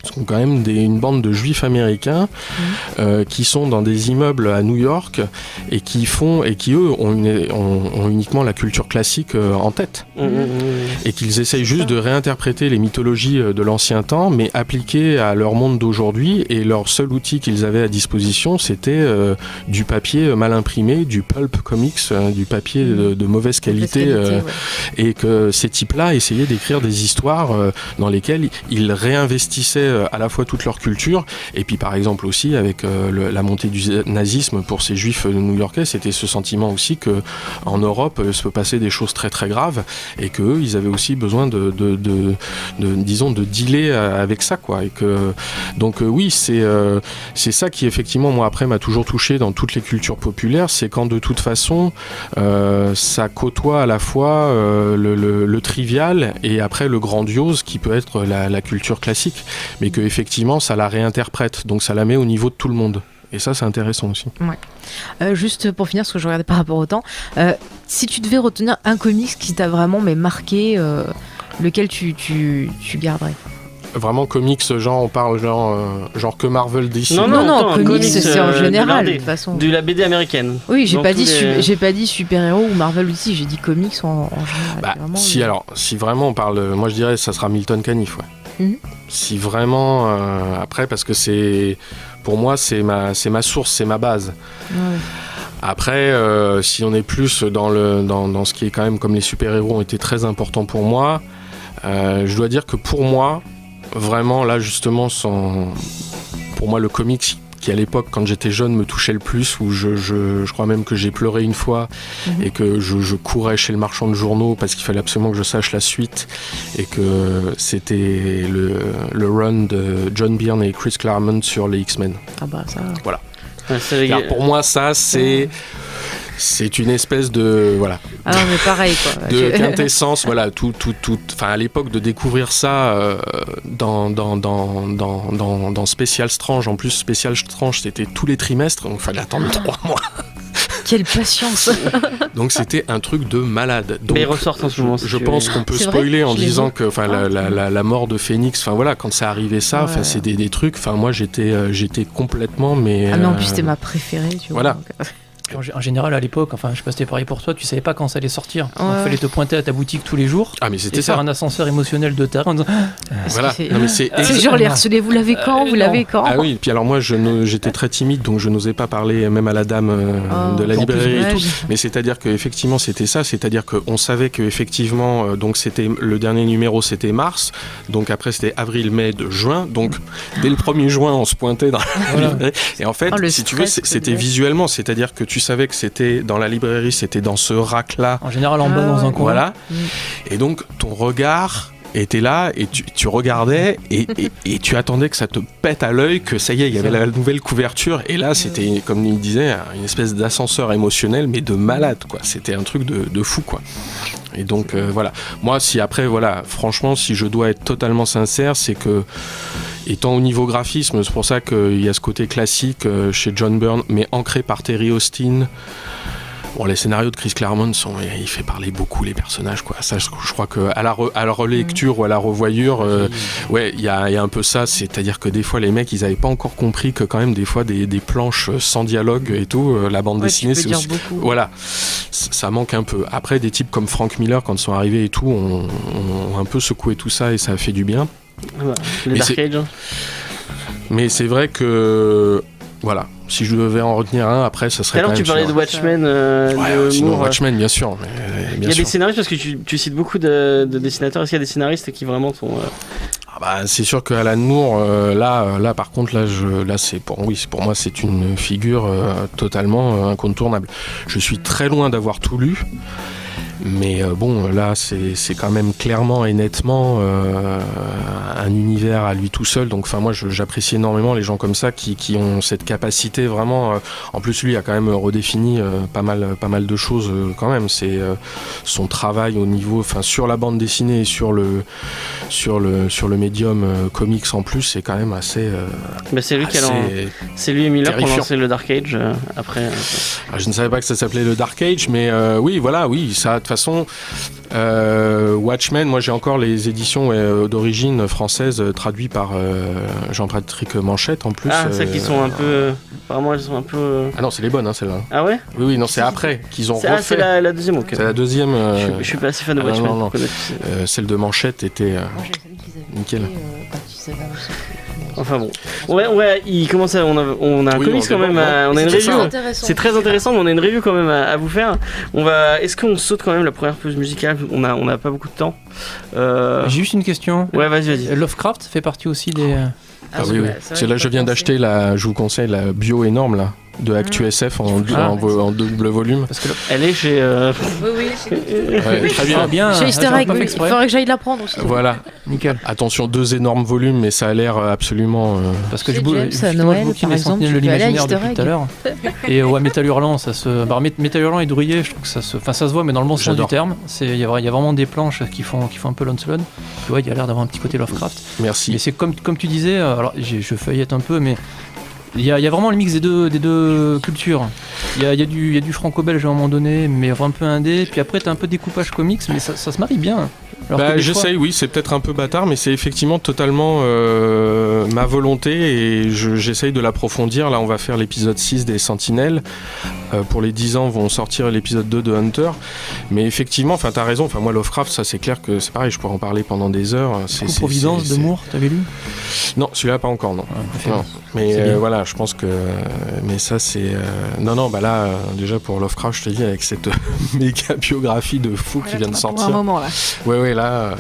sont quand même une bande de juifs américains qui sont dans des immeubles à New York et qui eux ont uniquement la culture classique en tête et qu'ils essayent juste de réinterpréter les mythologies de l'ancien temps mais appliquées à leur monde d'aujourd'hui, et leur seul outil qu'ils avaient à disposition c'était du papier mal imprimé, du pulp comics, du papier de mauvaise qualité, et que ces types-là essayaient d'écrire des histoires dans lesquelles ils réinvestissaient à la fois toute leur culture, et puis par exemple aussi avec la montée du nazisme pour ces juifs new-yorkais, c'était ce sentiment aussi que en Europe se peut passer des choses très très graves, et qu'eux ils avaient aussi besoin de dealer avec ça, quoi. Et que donc oui, c'est ça qui effectivement moi après m'a toujours touché dans toutes les cultures populaires, c'est quand de toute façon ça côtoie à la fois le trivial et après le grandiose qui peut être la culture classique, mais que effectivement ça la réinterprète, donc ça la met au niveau de tout le monde. Et ça, c'est intéressant aussi. Ouais. Juste pour finir, parce que je regardais par rapport au temps, si tu devais retenir un comics qui t'a vraiment marqué, lequel tu garderais ? Vraiment comics, genre on parle genre que Marvel, DC. Non, comics c'est en général de toute façon. De la BD américaine. Oui, j'ai pas dit super-héros ou Marvel ou DC, j'ai dit comics en général. Si vraiment on parle, moi je dirais ça sera Milton Caniff, ouais. Si vraiment après, parce que pour moi c'est ma source, c'est ma base. Après si on est plus dans ce qui est quand même comme les super-héros ont été très importants pour moi, je dois dire que pour moi vraiment là justement pour moi le comics qui à l'époque quand j'étais jeune me touchait le plus, où je crois même que j'ai pleuré une fois et que je courais chez le marchand de journaux parce qu'il fallait absolument que je sache la suite, et que c'était le run de John Byrne et Chris Claremont sur les X-Men. Ah bah ça. Voilà. Alors pour moi ça c'est une espèce de Ah non, mais pareil quoi. De quintessence, voilà, tout. Enfin, à l'époque de découvrir ça dans Special Strange. En plus, Special Strange, c'était tous les trimestres, donc il fallait attendre 3 mois. Quelle patience. Donc c'était un truc de malade. Donc, mais ils ressortent en ce moment. Je pense qu'on peut spoiler en disant que la mort de Phoenix, enfin voilà, quand c'est arrivé ça, c'est des trucs. Enfin moi j'étais complètement mais. Ah mais en plus c'était ma préférée, tu vois. Voilà. Donc, En général, à l'époque, enfin, je sais pas si c'était pareil pour toi, tu savais pas quand ça allait sortir. Il fallait te pointer à ta boutique tous les jours. Ah, mais c'était ça. Faire un ascenseur émotionnel de terrain en disant. Voilà. C'est genre les harcelés, vous l'avez quand vous l'avez quand. Ah oui, puis alors moi j'étais très timide, donc je n'osais pas parler même à la dame de la librairie et tout. Mais c'est-à-dire qu'effectivement c'était ça, c'est-à-dire qu'on savait qu'effectivement, donc c'était le dernier numéro c'était mars, donc après c'était avril, mai, juin, donc dès le 1er juin on se pointait dans la librairie. Et en fait, si tu veux, c'était visuellement, c'est-à-dire que tu savais que c'était dans la librairie, c'était dans ce rack-là. En général en bas dans un coin. Voilà. Et donc ton regard Et t'es là, et tu regardais, et tu attendais que ça te pète à l'œil, que ça y est, il y avait la nouvelle couverture, et là, c'était, comme il disait, une espèce d'ascenseur émotionnel, mais de malade, quoi. C'était un truc de fou, quoi. Et donc, voilà. Moi, franchement, si je dois être totalement sincère, c'est que, étant au niveau graphisme, c'est pour ça qu'il y a ce côté classique chez John Byrne, mais ancré par Terry Austin. Bon, les scénarios de Chris Claremont il fait parler beaucoup les personnages, quoi. Ça, je crois que à la relecture ou à la revoyure, il y a un peu ça. C'est-à-dire que des fois, les mecs, ils avaient pas encore compris que quand même des fois des planches sans dialogue et tout, la bande dessinée, c'est aussi, voilà, ça manque un peu. Après, des types comme Frank Miller, quand ils sont arrivés et tout, ont un peu secoué tout ça et ça a fait du bien. Le Dark Age. Mais c'est vrai que voilà. Si je devais en retenir un, après, ça serait. Alors, tu parlais de Watchmen. Sinon, Watchmen, bien sûr. Il y a des scénaristes, parce que tu cites beaucoup de dessinateurs. Est-ce qu'il y a des scénaristes qui vraiment sont. C'est sûr que Alan Moore, là, par contre, pour moi, c'est une figure totalement incontournable. Je suis très loin d'avoir tout lu. Mais bon, là, c'est quand même clairement et nettement un univers à lui tout seul. Donc, enfin, moi, j'apprécie énormément les gens comme ça qui ont cette capacité vraiment. En plus, lui a quand même redéfini pas mal de choses quand même. C'est son travail au niveau, enfin, sur la bande dessinée et sur le médium comics en plus, c'est quand même assez. C'est lui c'est lui et Miller qui ont lancé le Dark Age après. Je ne savais pas que ça s'appelait le Dark Age, mais oui, ça. De toute façon, Watchmen, moi j'ai encore les éditions d'origine française traduites par Jean-Patrick Manchette en plus. Ah, celles qui sont un peu. Apparemment, elles sont un peu. Ah non, c'est les bonnes, celles-là. Ah ouais ? Oui, non, c'est après qu'ils ont refait. Ah, c'est la deuxième, ok. C'est la deuxième. Je suis pas assez fan de Watchmen. Non. Celle de Manchette était. Nickel. Enfin bon. Il commence à. On a un comics quand même. On a une review. C'est très intéressant, mais on a une review quand même à vous faire. Est-ce qu'on saute quand même la première pause musicale ? On n'a pas beaucoup de temps. J'ai juste une question. Ouais, vas-y. Lovecraft fait partie aussi des. Oui. C'est là, je viens d'acheter je vous conseille la bio énorme là. De Actu SF en double volume. Parce que elle est chez. Ouais, très bien. Chez Easter Egg, il faudrait que j'aille la prendre aussi. Voilà, nickel. Attention, 2 énormes volumes, mais ça a l'air absolument. Parce que James, à Noël, par exemple, tu peux aller à Easter Egg. Tout à l'heure. Et Métal Hurlant, ça se. Métal Hurlant et Drouillet, je trouve que ça se voit, mais dans le bon sens du terme. Il y a vraiment des planches qui font un peu Lancelot. Tu vois, il y a l'air d'avoir un petit côté Lovecraft. Merci. Mais c'est comme tu disais, alors je feuillette un peu, mais. Il y a vraiment le mix des deux cultures. Il y a du franco-belge à un moment donné, mais un peu indé. Puis après, t'as un peu de découpage comics, mais ça se marie bien. J'essaye, oui, c'est peut-être un peu bâtard, mais c'est effectivement totalement ma volonté et j'essaye de l'approfondir. Là, on va faire l'épisode 6 des Sentinelles. Pour les 10 ans, vont sortir l'épisode 2 de Hunter. Mais effectivement, t'as raison. Moi, Lovecraft, ça, c'est clair que c'est pareil, je pourrais en parler pendant des heures. Providence de Moore, t'avais lu ? Non, celui-là, pas encore, non. Non. Mais voilà, je pense que. Mais ça, c'est. Là, déjà pour Lovecraft, je te dis, avec cette méga biographie de fou qui vient de sortir. Un moment là. Ouais, là.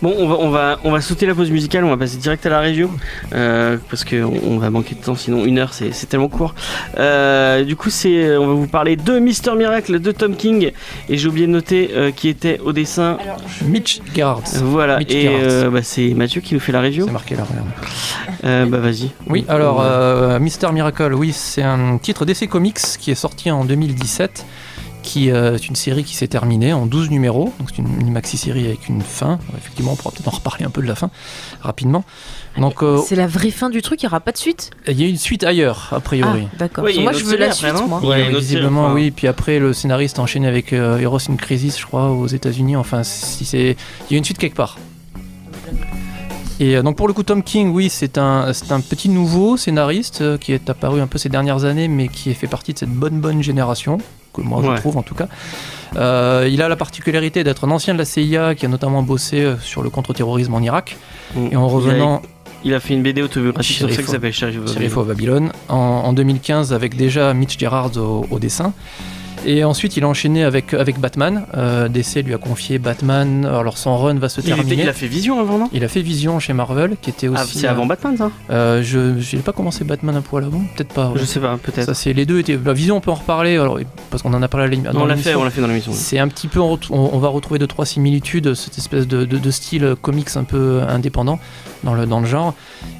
Bon, on va sauter la pause musicale, on va passer direct à la review parce qu'on va manquer de temps, sinon 1 heure c'est tellement court. Du coup, on va vous parler de Mr. Miracle de Tom King et j'ai oublié de noter qui était au dessin. Mitch Gerhardt. Voilà, c'est Mathieu qui nous fait la review. C'est marqué là, regarde. Vas-y. Oui, alors Mr. Miracle, oui, c'est un titre d'essai comics qui est sorti en 2017. Qui est une série qui s'est terminée en 12 numéros, donc c'est une maxi-série avec une fin. Effectivement, on pourra peut-être en reparler un peu de la fin, rapidement. Donc, c'est la vraie fin du truc, il n'y aura pas de suite ? Il y a une suite ailleurs, a priori. Ah, d'accord. Oui, moi, je veux la suite, moi. Ouais, visiblement, oui. Puis après, le scénariste a enchaîné avec Heroes in Crisis, je crois, aux États-Unis. Enfin, il y a une suite quelque part. Et donc pour le coup, Tom King, oui, c'est un petit nouveau scénariste qui est apparu un peu ces dernières années, mais qui fait partie de cette bonne génération, que moi je trouve en tout cas. Il a la particularité d'être un ancien de la CIA qui a notamment bossé sur le contre-terrorisme en Irak. Et en revenant... Il a fait une BD autobiographique sur ça qui s'appelle Sheriff of Babylon en 2015 avec déjà Mitch Gerhardt au dessin. Et ensuite, il a enchaîné avec Batman. DC lui a confié Batman. Alors, son run va se terminer. Il a fait Vision avant, non? Il a fait Vision chez Marvel, qui était aussi. C'est avant Batman, ça? Je n'ai pas commencé Batman un poil avant, peut-être pas. Ouais. Je sais pas, peut-être. Ça, c'est les deux étaient. La Vision, on peut en reparler, alors, parce qu'on en a parlé à l'émission. On l'a fait dans l'émission. C'est un petit peu. On va retrouver 2-3 similitudes, cette espèce de style comics un peu indépendant dans le genre.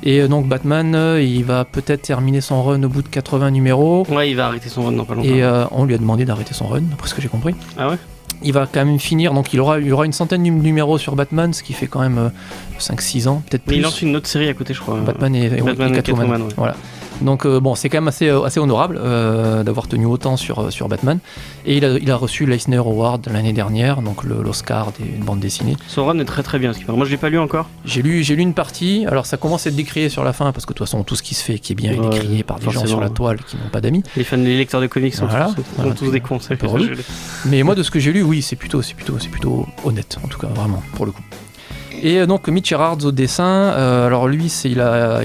Et donc, Batman, il va peut-être terminer son run au bout de 80 numéros. Ouais, il va arrêter son run dans pas longtemps. Et on lui a demandé d'arrêter son run, d'après ce que j'ai compris. Ah ouais? Il va quand même finir, donc il aura une centaine de numéros sur Batman, ce qui fait quand même 5-6 ans, peut-être plus. Mais il lance une autre série à côté, je crois. Batman et Catwoman. Ouais. Voilà. Donc bon, c'est quand même assez honorable d'avoir tenu autant sur Batman. Et il a reçu l'Eisner Award l'année dernière, donc l'Oscar des bandes dessinées. Son run est très très bien, ce qui paraît. Moi je l'ai pas lu encore. J'ai lu une partie, alors ça commence à être décrié sur la fin, parce que de toute façon tout ce qui se fait, qui est bien, est décrié par des gens sur la toile qui n'ont pas d'amis. Les lecteurs de comics sont tous des cons. Mais moi de ce que j'ai lu, oui, c'est plutôt honnête, en tout cas, vraiment, pour le coup. Et donc Mitch Gerads au dessin, alors lui il a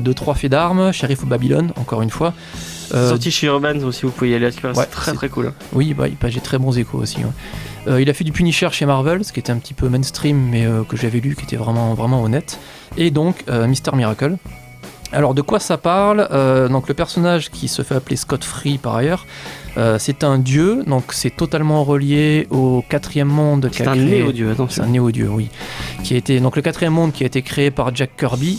2-3 faits d'armes, Sheriff of Babylon, encore une fois. Sorti chez Urban aussi, vous pouvez y aller, c'est très cool. Hein. Oui, j'ai très bons échos aussi. Ouais. Il a fait du Punisher chez Marvel, ce qui était un petit peu mainstream, mais que j'avais lu, qui était vraiment, vraiment honnête. Et donc Mr. Miracle. Alors de quoi ça parle? Donc le personnage qui se fait appeler Scott Free par ailleurs, c'est un dieu, donc c'est totalement relié au quatrième monde. C'est un néo-dieu, attention. C'est un néo-dieu, oui. Donc le quatrième monde qui a été créé par Jack Kirby,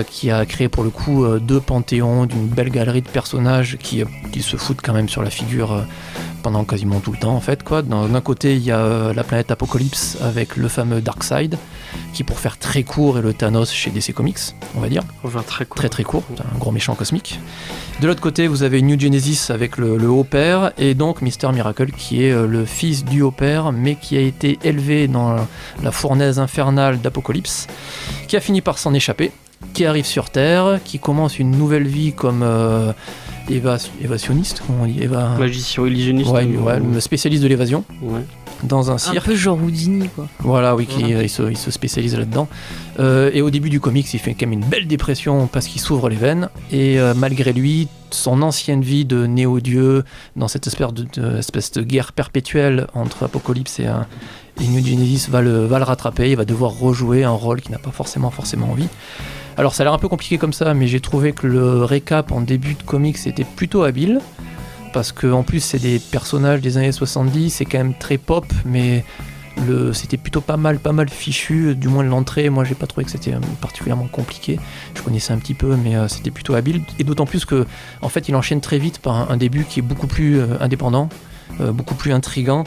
qui a créé pour le coup 2 panthéons d'une belle galerie de personnages qui se foutent quand même sur la figure pendant quasiment tout le temps en fait, quoi. D'un côté il y a la planète Apocalypse avec le fameux Darkseid, qui pour faire très court est le Thanos chez DC Comics, on va dire. Enfin très court. Très court, un gros méchant cosmique. De l'autre côté vous avez New Genesis avec le Haut-Père, et donc Mr. Miracle qui est le fils du Haut-Père, mais qui a été élevé dans la fournaise infernale d'Apocalypse, qui a fini par s'en échapper, qui arrive sur Terre, qui commence une nouvelle vie comme évasionniste, comment on dit, magicien, illusionniste. Ouais, spécialiste de l'évasion. Ouais. Dans un cirque. Un peu genre Houdini, quoi. Voilà, oui, il se spécialise là-dedans. Et au début du comics, il fait quand même une belle dépression parce qu'il s'ouvre les veines. Et malgré lui, son ancienne vie de néo-dieu, dans cette espèce de guerre perpétuelle entre Apocalypse et New Genesis, va le rattraper. Il va devoir rejouer un rôle qu'il n'a pas forcément envie. Alors ça a l'air un peu compliqué comme ça, mais j'ai trouvé que le récap en début de comics était plutôt habile. Parce qu'en plus c'est des personnages des années 70, c'est quand même très pop, mais c'était plutôt pas mal fichu, du moins l'entrée. Moi j'ai pas trouvé que c'était particulièrement compliqué, je connaissais un petit peu, mais c'était plutôt habile, et d'autant plus que en fait il enchaîne très vite par un début qui est beaucoup plus indépendant, beaucoup plus intriguant.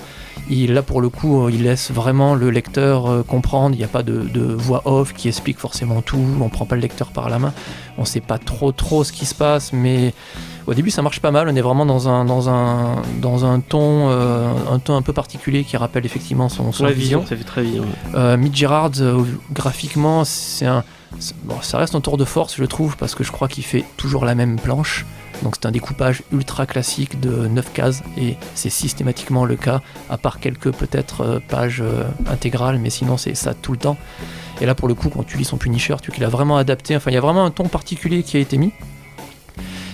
Là pour le coup il laisse vraiment le lecteur comprendre, il n'y a pas de voix off qui explique forcément tout, on prend pas le lecteur par la main, on sait pas trop ce qui se passe, mais au début ça marche pas mal, on est vraiment dans un ton un peu particulier qui rappelle effectivement son vision. Ça fait très bien. Ouais. Mitch Gerads, graphiquement ça reste un tour de force je trouve, parce que je crois qu'il fait toujours la même planche. Donc c'est un découpage ultra classique de 9 cases, et c'est systématiquement le cas, à part quelques peut-être pages intégrales, mais sinon c'est ça tout le temps. Et là pour le coup quand tu lis son Punisher, tu vois qu'il a vraiment adapté, enfin il y a vraiment un ton particulier qui a été mis.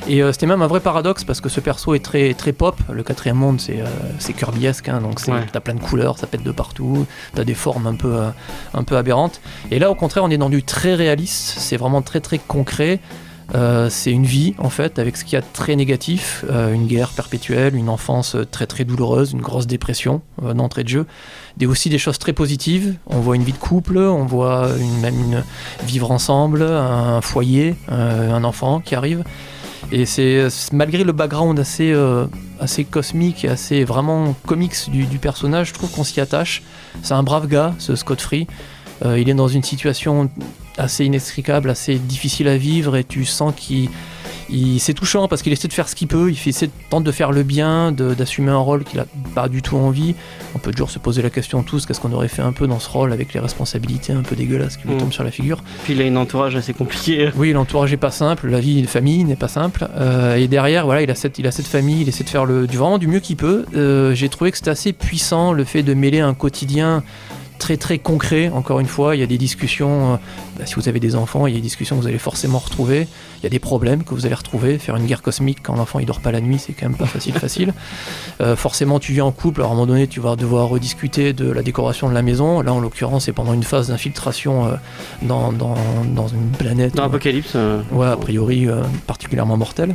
Et c'était même un vrai paradoxe parce que ce perso est très, très pop. Le quatrième monde c'est Kirbyesque, hein, donc t'as plein de couleurs, ça pète de partout, t'as des formes un peu aberrantes. Et là au contraire on est dans du très réaliste, c'est vraiment très très concret. C'est une vie en fait avec ce qu'il y a de très négatif, une guerre perpétuelle, une enfance très très douloureuse, une grosse dépression d'entrée de jeu, aussi des choses très positives. On voit une vie de couple, on voit même vivre ensemble, un foyer, un enfant qui arrive, et c'est malgré le background assez cosmique et assez vraiment comics du personnage, je trouve qu'on s'y attache. C'est un brave gars, ce Scott Free. Il est dans une situation assez inextricable, assez difficile à vivre, et tu sens c'est touchant parce qu'il essaie de faire ce qu'il peut, tente de faire le bien, d'assumer un rôle qu'il a pas du tout envie. On peut toujours se poser la question tous, qu'est-ce qu'on aurait fait un peu dans ce rôle avec les responsabilités un peu dégueulasses qui lui tombent sur la figure. Puis il a un entourage assez compliqué. Oui, l'entourage est pas simple, la vie de famille n'est pas simple, et derrière voilà, il a cette famille, il essaie de faire vraiment du mieux qu'il peut. J'ai trouvé que c'était assez puissant le fait de mêler un quotidien très très concret, encore une fois. Il y a des discussions, si vous avez des enfants, il y a des discussions que vous allez forcément retrouver. Il y a des problèmes que vous allez retrouver. Faire une guerre cosmique quand l'enfant il dort pas la nuit, c'est quand même pas facile. Forcément, tu vis en couple, alors à un moment donné, tu vas devoir rediscuter de la décoration de la maison. Là, en l'occurrence, c'est pendant une phase d'infiltration dans une planète. Dans Apocalypse. Ouais, a priori particulièrement mortelle.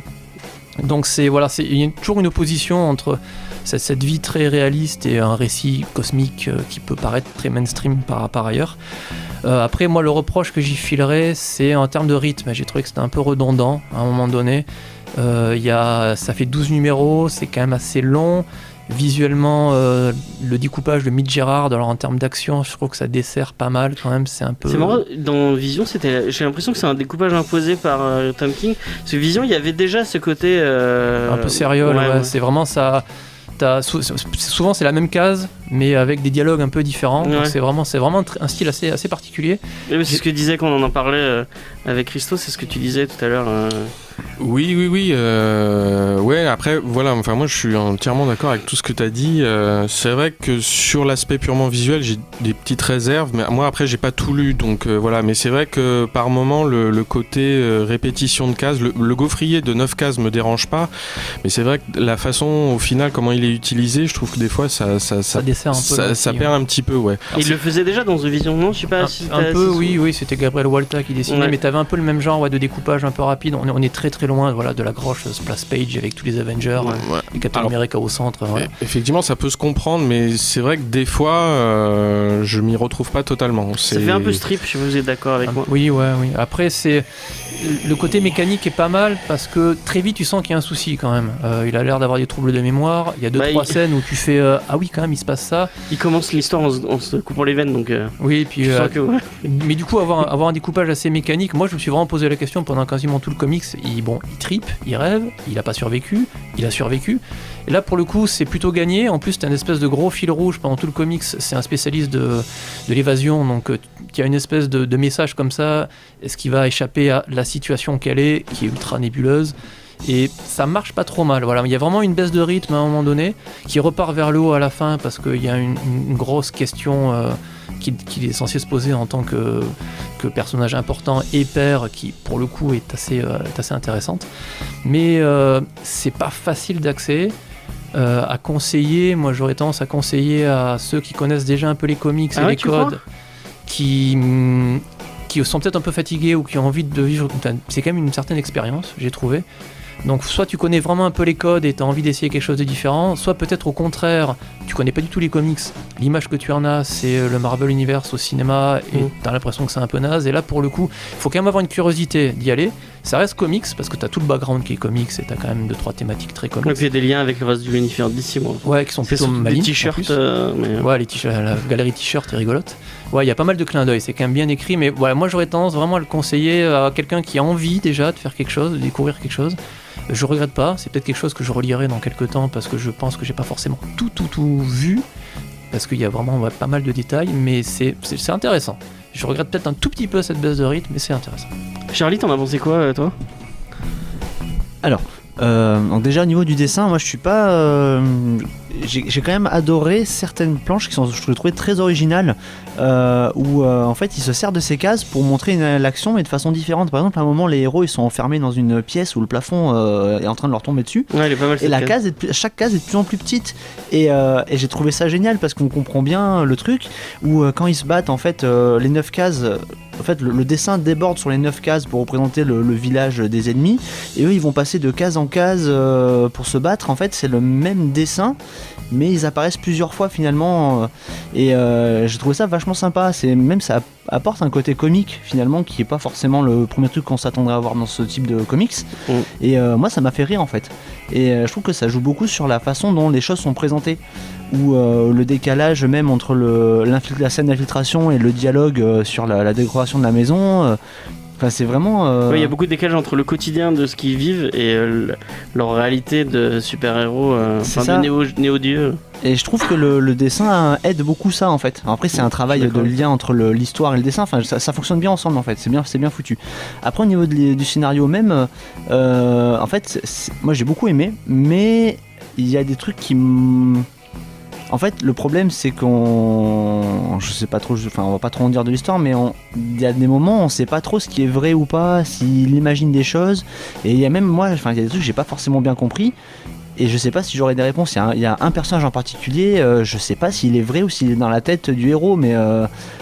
Donc il y a toujours une opposition entre cette vie très réaliste et un récit cosmique qui peut paraître très mainstream par ailleurs. Après, moi, le reproche que j'y filerais, c'est en termes de rythme. J'ai trouvé que c'était un peu redondant à un moment donné. Ça fait 12 numéros, c'est quand même assez long. Visuellement, le découpage de Mitch Gérard, alors en termes d'action, je trouve que ça dessert pas mal quand même. C'est un peu. C'est marrant, dans Vision, j'ai l'impression que c'est un découpage imposé par Tom King. Parce que Vision, il y avait déjà ce côté. Un peu sérieux, ouais. C'est vraiment ça. Souvent c'est la même case mais avec des dialogues un peu différents. Ouais. Donc c'est vraiment un style assez particulier. C'est ce que disait quand on en parlait avec Christo, c'est ce que tu disais tout à l'heure. Oui. Ouais, après, voilà, enfin, moi je suis entièrement d'accord avec tout ce que tu as dit. C'est vrai que sur l'aspect purement visuel, j'ai des petites réserves, mais moi après, j'ai pas tout lu, donc voilà. Mais c'est vrai que par moment, le côté répétition de cases, le gaufrier de 9 cases me dérange pas, mais c'est vrai que la façon, au final, comment il est utilisé, je trouve que des fois, ça dessert un peu. Ça perd un petit peu, ouais. Alors, il le faisait déjà dans The Vision, non? Je sais pas si un peu, oui, c'était Gabriel Walta qui dessinait, mais t'avais un peu le même genre de découpage un peu rapide. On est très loin de la grosse splash page avec tous les Avengers et Captain America au centre. Ouais. Effectivement, ça peut se comprendre, mais c'est vrai que des fois, je m'y retrouve pas totalement. Ça fait un peu strip, je sais pas si vous êtes d'accord avec moi. Oui. Après, le côté mécanique est pas mal parce que très vite, tu sens qu'il y a un souci quand même. Il a l'air d'avoir des troubles de mémoire. Il y a 2-3 scènes où tu fais ah oui, quand même, il se passe ça. Il commence l'histoire en se coupant les veines, donc. Oui, puis. Mais du coup, avoir un découpage assez mécanique, moi, je me suis vraiment posé la question pendant quasiment tout le comics. Il tripe, il rêve, il a pas survécu, il a survécu. Et là, pour le coup, c'est plutôt gagné. En plus, t'as une espèce de gros fil rouge pendant tout le comics. C'est un spécialiste de l'évasion, donc il y a une espèce de message comme ça. Est-ce qu'il va échapper à la situation qu'elle est, qui est ultra nébuleuse? Et ça marche pas trop mal. Voilà, il y a vraiment une baisse de rythme à un moment donné qui repart vers le haut à la fin parce qu'il y a une grosse question qu'il est censé se poser en tant que personnage important et père, qui pour le coup est assez intéressante. Mais c'est pas facile d'accès. À conseiller, moi j'aurais tendance à conseiller à ceux qui connaissent déjà un peu les comics et les codes, qui sont peut-être un peu fatigués ou qui ont envie de vivre. C'est quand même une certaine expérience, j'ai trouvé. Donc soit tu connais vraiment un peu les codes et tu as envie d'essayer quelque chose de différent, soit peut-être au contraire, tu connais pas du tout les comics, l'image que tu en as c'est le Marvel Universe au cinéma et tu as l'impression que c'est un peu naze, et là pour le coup, il faut quand même avoir une curiosité d'y aller. Ça reste comics parce que tu as tout le background qui est comics et tu as quand même 2-3 thématiques très comics. Et puis il y a des liens avec le reste de l'univers d'ici, moi. Ouais, qui sont plutôt malines. Les t-shirts. Ouais, les t-shirts, la galerie t-shirts est rigolote. Ouais, il y a pas mal de clins d'œil, c'est quand même bien écrit, mais voilà, moi j'aurais tendance vraiment à le conseiller à quelqu'un qui a envie déjà de faire quelque chose, de découvrir quelque chose. Je regrette pas, c'est peut-être quelque chose que je relirai dans quelques temps parce que je pense que j'ai pas forcément tout vu, parce qu'il y a vraiment pas mal de détails, mais c'est intéressant. Je regrette peut-être un tout petit peu cette baisse de rythme, mais c'est intéressant. Charlie, t'en as pensé quoi, toi? Alors, donc déjà au niveau du dessin, moi je suis pas... j'ai quand même adoré certaines planches qui sont, je trouvais très originales, où en fait il se sert de ces cases pour montrer l'action mais de façon différente. Par exemple, à un moment les héros ils sont enfermés dans une pièce où le plafond est en train de leur tomber dessus. Ouais, elle est pas mal, et chaque case est de plus en plus petite, et j'ai trouvé ça génial parce qu'on comprend bien le truc où quand ils se battent en fait les 9 cases, en fait le dessin déborde sur les 9 cases pour représenter le village des ennemis, et eux ils vont passer de case en case pour se battre. En fait c'est le même dessin mais ils apparaissent plusieurs fois finalement, et j'ai trouvé ça vachement sympa. Ça apporte un côté comique finalement qui est pas forcément le premier truc qu'on s'attendrait à voir dans ce type de comics. Et moi ça m'a fait rire en fait, et je trouve que ça joue beaucoup sur la façon dont les choses sont présentées, ou le décalage même entre la scène d'infiltration et le dialogue sur la décoration de la maison. Enfin, c'est vraiment. Il y a beaucoup de décalage entre le quotidien de ce qu'ils vivent et leur réalité de super-héros, de néo-dieu. Et je trouve que le dessin aide beaucoup ça en fait. Alors après, c'est un travail de lien entre l'histoire et le dessin. Enfin, ça fonctionne bien ensemble en fait. C'est bien foutu. Après, au niveau du scénario même, en fait, moi j'ai beaucoup aimé, mais il y a des trucs qui En fait, le problème, c'est je sais pas trop, on va pas trop en dire de l'histoire, mais il y a des moments, on sait pas trop ce qui est vrai ou pas, s'il imagine des choses, et il y a même moi, il y a des trucs que j'ai pas forcément bien compris, et je sais pas si j'aurai des réponses. Il y a un personnage en particulier, je sais pas s'il est vrai ou s'il est dans la tête du héros, mais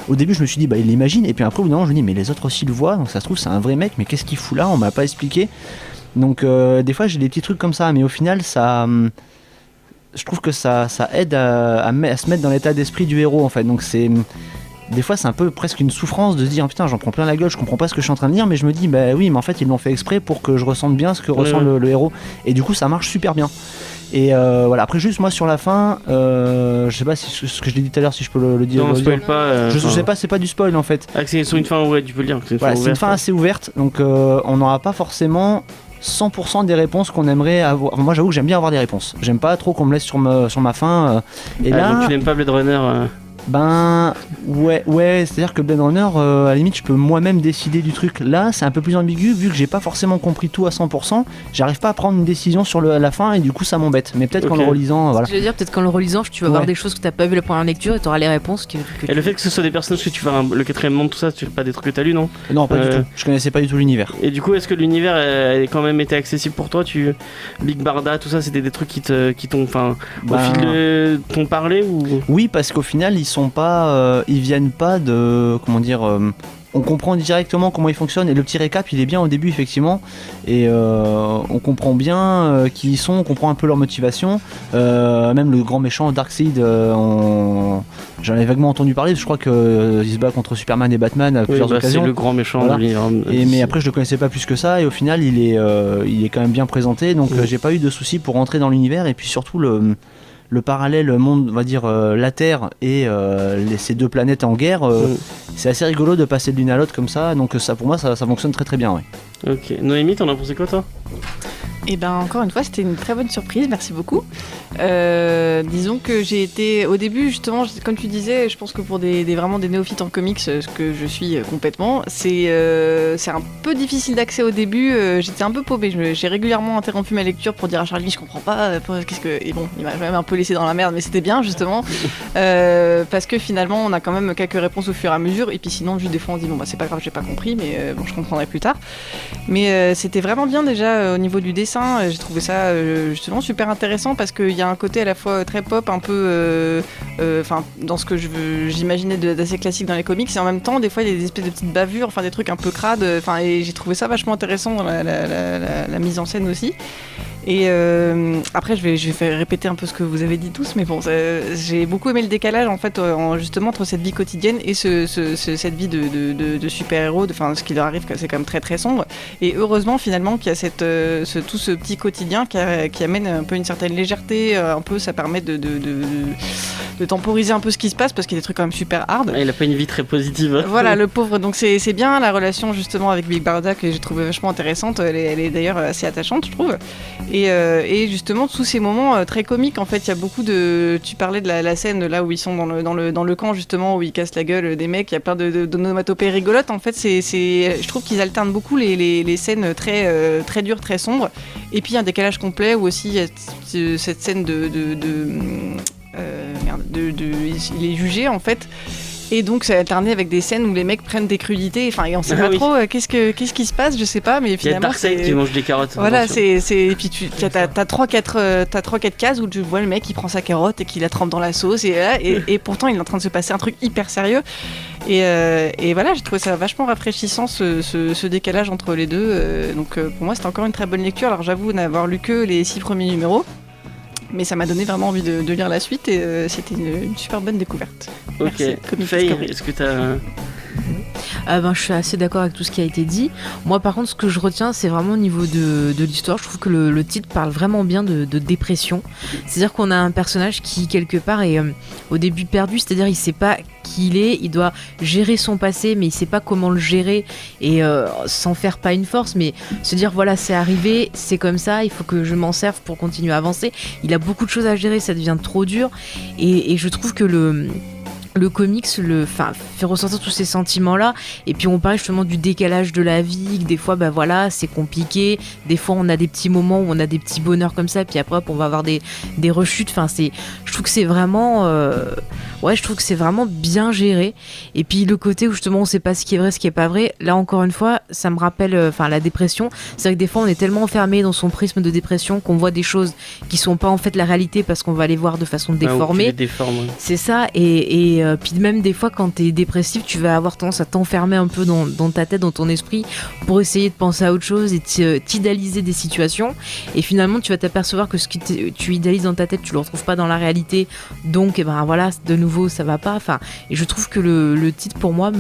au début, je me suis dit, il l'imagine, et puis après, au bout d'un moment, je me dis, mais les autres aussi le voient, donc ça se trouve, c'est un vrai mec, mais qu'est-ce qu'il fout là, on m'a pas expliqué. Donc, des fois, j'ai des petits trucs comme ça, mais au final, ça. Je trouve que ça aide à se mettre dans l'état d'esprit du héros en fait. Donc des fois c'est un peu presque une souffrance de se dire putain j'en prends plein la gueule, je comprends pas ce que je suis en train de lire, mais je me dis oui mais en fait ils l'ont fait exprès pour que je ressente bien ce que ressent le héros, et du coup ça marche super bien. Et voilà, après juste moi sur la fin, je sais pas si ce que je l'ai dit tout à l'heure, si je peux le dire. Non, spoil pas. Je sais pas, c'est pas du spoil en fait. C'est sur une fin, ouais, tu peux le dire. C'est une fin assez ouverte, donc on n'aura pas forcément 100% des réponses qu'on aimerait avoir. Moi j'avoue que j'aime bien avoir des réponses. J'aime pas trop qu'on me laisse sur ma fin. Et là, donc tu n'aimes pas Blade Runner ouais, c'est-à-dire que Blade Runner, à la limite, je peux moi-même décider du truc. Là, c'est un peu plus ambigu, vu que j'ai pas forcément compris tout à 100%, j'arrive pas à prendre une décision sur la fin, et du coup, ça m'embête. Mais peut-être qu'en le relisant, voilà. Je veux dire, peut-être qu'en le relisant, tu vas voir des choses que t'as pas vu la première lecture, et t'auras les réponses. Et le fait que ce soit des personnages que tu vas le quatrième monde, tout ça, c'est pas des trucs que t'as lu, non? Non, pas du tout. Je connaissais pas du tout l'univers. Et du coup, est-ce que l'univers a quand même été accessible pour toi? Big Barda, tout ça, c'était des trucs qui t'ont, au fil t'ont parlé ou? Oui, parce qu'au final, ils viennent pas de, comment dire, on comprend directement comment ils fonctionnent, et le petit récap il est bien au début effectivement, et on comprend bien qui ils sont, on comprend un peu leur motivation, même le grand méchant Darkseid, j'en ai vaguement entendu parler, je crois qu'il se bat contre Superman et Batman à plusieurs occasions. C'est le grand méchant du livre. Mais après je le connaissais pas plus que ça, et au final il est quand même bien présenté, donc j'ai pas eu de soucis pour rentrer dans l'univers, et puis surtout le parallèle monde, on va dire la Terre et ces deux planètes en guerre, c'est assez rigolo de passer de l'une à l'autre comme ça, donc ça pour moi ça fonctionne très très bien. Ouais. Ok, Noémie, t'en as pensé quoi toi? Et ben encore une fois, c'était une très bonne surprise, merci beaucoup. Disons que j'ai été au début justement, comme tu disais, je pense que pour vraiment des néophytes en comics, ce que je suis complètement, c'est un peu difficile d'accès au début. J'étais un peu paumée, j'ai régulièrement interrompu ma lecture pour dire à Charlie je comprends pas, et bon, il m'a même un peu laissé dans la merde, mais c'était bien justement parce que finalement on a quand même quelques réponses au fur et à mesure, et puis sinon juste des fois on se dit bon c'est pas grave, j'ai pas compris, mais bon je comprendrai plus tard. Mais c'était vraiment bien déjà au niveau du dessin. J'ai trouvé ça justement super intéressant parce qu'il y a un côté à la fois très pop, un peu dans ce que j'imaginais d'assez classique dans les comics, et en même temps des fois il y a des espèces de petites bavures, des trucs un peu crades, et j'ai trouvé ça vachement intéressant dans la mise en scène aussi. Et après je vais répéter un peu ce que vous avez dit tous, mais bon, j'ai beaucoup aimé le décalage en fait justement entre cette vie quotidienne et cette vie de super-héros, ce qui leur arrive, c'est quand même très très sombre, et heureusement finalement qu'il y a tout ce petit quotidien qui amène un peu une certaine légèreté, un peu ça permet de temporiser un peu ce qui se passe, parce qu'il y a des trucs quand même super hard. Il a pas une vie très positive. Voilà, le pauvre, donc c'est bien la relation justement avec Big Barda que j'ai trouvé vachement intéressante, elle est d'ailleurs assez attachante je trouve. Et justement tous ces moments très comiques en fait, il y a beaucoup de, tu parlais de la scène là où ils sont dans le camp justement, où ils cassent la gueule des mecs, il y a plein d'onomatopées rigolotes en fait, je trouve qu'ils alternent beaucoup les scènes très dures, très sombres, et puis un décalage complet où aussi il y a cette scène il est jugé en fait. Et donc c'est alterné avec des scènes où les mecs prennent des crudités, et on sait pas trop qu'est-ce qui se passe, je sais pas, mais finalement il y a Darkseid qui mange des carottes. Voilà, et puis t'as 3-4 cases où tu vois le mec qui prend sa carotte et qui la trempe dans la sauce, et pourtant il est en train de se passer un truc hyper sérieux, et voilà, j'ai trouvé ça vachement rafraîchissant ce décalage entre les deux, donc pour moi c'était encore une très bonne lecture. Alors j'avoue n'avoir lu que les 6 premiers numéros, mais ça m'a donné vraiment envie de lire la suite, et c'était une super bonne découverte. Ok, Faye, est-ce que t'as... Je suis assez d'accord avec tout ce qui a été dit. Moi par contre ce que je retiens c'est vraiment au niveau de l'histoire. Je trouve que le titre parle vraiment bien de dépression. C'est-à-dire qu'on a un personnage qui quelque part est au début perdu, c'est-à-dire il sait pas qui il est, il doit gérer son passé mais il sait pas comment le gérer, et sans faire pas une force, mais se dire voilà c'est arrivé, c'est comme ça, il faut que je m'en serve pour continuer à avancer. Il a beaucoup de choses à gérer, ça devient trop dur, et je trouve que le comics fait ressortir tous ces sentiments-là. Et puis on parle justement du décalage de la vie, que des fois, bah voilà, c'est compliqué. Des fois, on a des petits moments où on a des petits bonheurs comme ça, puis après, hop, on va avoir des rechutes. Enfin, je trouve que c'est vraiment, je trouve que c'est vraiment bien géré. Et puis le côté où justement, on sait pas ce qui est vrai, ce qui est pas vrai. Là, encore une fois, ça me rappelle, la dépression. C'est vrai que des fois, on est tellement enfermé dans son prisme de dépression qu'on voit des choses qui sont pas en fait la réalité parce qu'on va les voir de façon déformée. C'est ça. Et puis même des fois, quand t'es dépressif, tu vas avoir tendance à t'enfermer un peu dans ta tête, dans ton esprit, pour essayer de penser à autre chose et t'idéaliser des situations. Et finalement, tu vas t'apercevoir que ce que tu idéalises dans ta tête, tu le retrouves pas dans la réalité. Donc, de nouveau, ça va pas. Et je trouve que le titre, pour moi,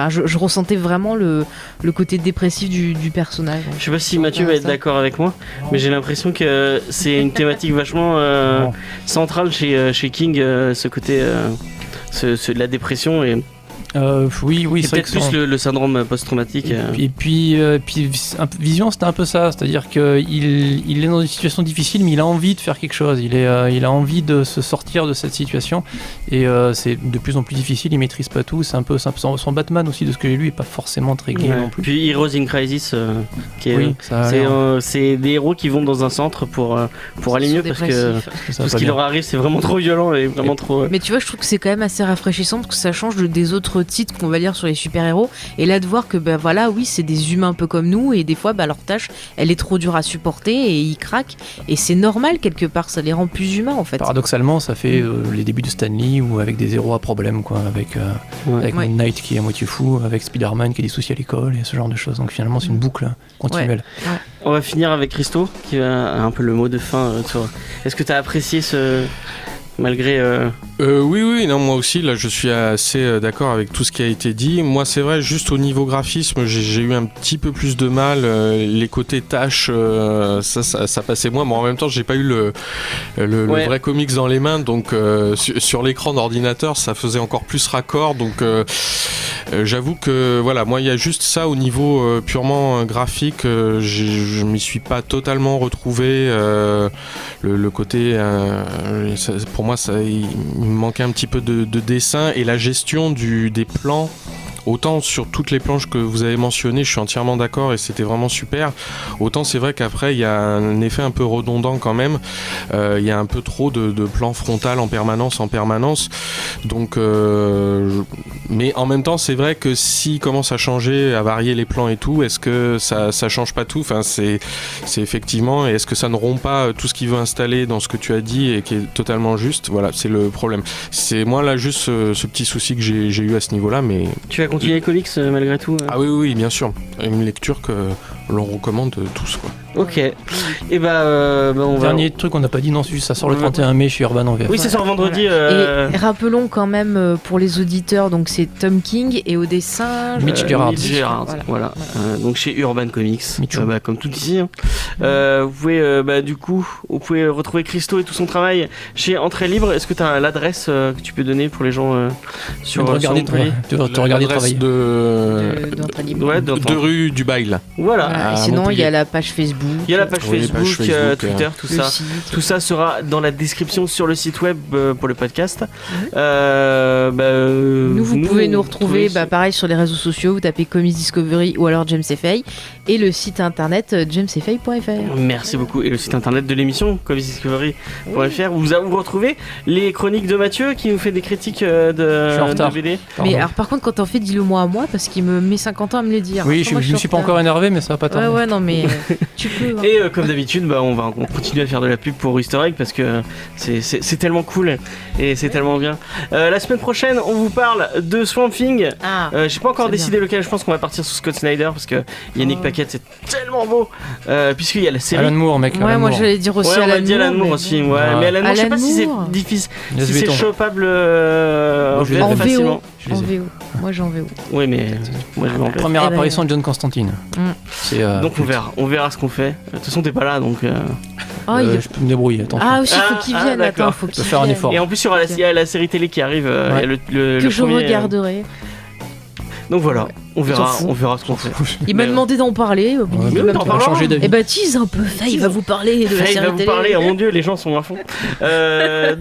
je ressentais vraiment le côté dépressif du personnage. Je sais pas si Mathieu va être d'accord avec moi, mais j'ai l'impression que c'est une thématique vachement centrale chez King, ce côté de la dépression et oui, c'est peut-être plus le syndrome post-traumatique. Et puis Vision, c'était un peu ça, c'est-à-dire qu'il est dans une situation difficile, mais il a envie de faire quelque chose, il a envie de se sortir de cette situation, et c'est de plus en plus difficile, il maîtrise pas tout, c'est un peu son Batman aussi, de ce que j'ai lu, est pas forcément très gai non plus. Puis Heroes in Crisis, c'est des héros qui vont dans un centre pour aller mieux, parce que tout ce qui leur arrive, c'est vraiment trop violent et vraiment trop... Mais tu vois, je trouve que c'est quand même assez rafraîchissant, parce que ça change des autres titres qu'on va lire sur les super-héros, et là de voir que c'est des humains un peu comme nous, et des fois leur tâche elle est trop dure à supporter et ils craquent, et c'est normal quelque part, ça les rend plus humains en fait. Paradoxalement, ça fait les débuts de Stan Lee, ou avec des héros à problème, quoi, avec Moon Knight qui est à moitié fou, avec Spider-Man qui a des soucis à l'école et ce genre de choses, donc finalement c'est une boucle continuelle. Ouais. On va finir avec Christo qui a un peu le mot de fin Est-ce que tu as apprécié malgré... Oui, non, moi aussi, là, je suis assez d'accord avec tout ce qui a été dit. Moi, c'est vrai, juste au niveau graphisme, j'ai eu un petit peu plus de mal. Les côtés tâches, ça passait moins, mais en même temps, j'ai pas eu le vrai comics dans les mains, donc sur l'écran d'ordinateur, ça faisait encore plus raccord, donc j'avoue que, voilà, moi, il y a juste ça au niveau purement graphique, je m'y suis pas totalement retrouvé. Le côté, pour moi, il me manquait un petit peu de dessin, et la gestion des plans. Autant sur toutes les planches que vous avez mentionnées, je suis entièrement d'accord et c'était vraiment super. Autant c'est vrai qu'après il y a un effet un peu redondant quand même. Il y a un peu trop de plans frontales en permanence. Donc, mais en même temps c'est vrai que s'il commence à changer, à varier les plans et tout, est-ce que ça change pas tout ? Enfin, c'est effectivement, et est-ce que ça ne rompt pas tout ce qu'il veut installer dans ce que tu as dit et qui est totalement juste ? Voilà, c'est le problème. C'est moi là juste ce petit souci que j'ai eu à ce niveau-là, mais... Tu vas continuer les comics malgré tout Ah oui, bien sûr. Une lecture que l'on recommande tous, quoi. Ok. Et on va... Dernier truc qu'on n'a pas dit, non, ça sort le 31 mai chez Urban en VF. Oui, ça sort vendredi. Et rappelons quand même pour les auditeurs, donc c'est Tom King et au dessin Mitch Gerhardt. Voilà. Donc chez Urban Comics, comme tout ici. Vous pouvez retrouver Christo et tout son travail chez Entrée Libre. Est-ce que tu as l'adresse que tu peux donner pour les gens sur regarder travailler de rue du Bail. Voilà. Et sinon, il y a la page Facebook. Il y a la page Facebook, Twitter, tout ça. Site. Tout ça sera dans la description sur le site web pour le podcast. Vous pouvez nous retrouver pareil sur les réseaux sociaux. Vous tapez Comics Discovery ou alors James Fay, et le site internet jamesfay.fr. Merci beaucoup. Et le site internet de l'émission comicsdiscovery.fr. Vous retrouvez les chroniques de Mathieu qui nous fait des critiques de BD. Mais alors par contre, quand t'en fais, dis-le moi à moi, parce qu'il me met 50 ans à me le dire. Oui, je me suis pas encore énervé, mais ça va pas tarder. Ouais, non mais tu peux. Hein. Et comme d'habitude, on va continuer à faire de la pub pour Easter Egg parce que c'est tellement cool et c'est tellement bien. La semaine prochaine, on vous parle de Swamp Thing. J'ai pas encore décidé lequel. Je pense qu'on va partir sur Scott Snyder parce que Yannick Paquette, c'est tellement beau. Puisqu'il y a la série. Alan Moore, mec. Ouais, moi j'allais dire aussi Alan Moore aussi. Mais Alan Moore, je sais pas si c'est difficile, si c'est chopable en facilement. En VO. Moi j'ai en VO. Oui, mais moi je vais en Première apparition de John Constantine. Donc on verra ce qu'on fait. De toute façon, t'es pas là, donc. Je peux me débrouiller. Attention. Ah aussi, faut qu'il vienne. Attends, faut qu'il faire un effort. Et en plus, il y a la série télé qui arrive. Que je regarderai. Donc voilà, On s'en verra, fout. on verra ce qu'on fait. Il m'a Mais, demandé d'en parler. mais oui, t'en on va parleras. changer d'avis. Et bah tease un peu, Faye va vous parler de la Faye série va vous télé. parler, oh mon dieu, les gens sont à fond.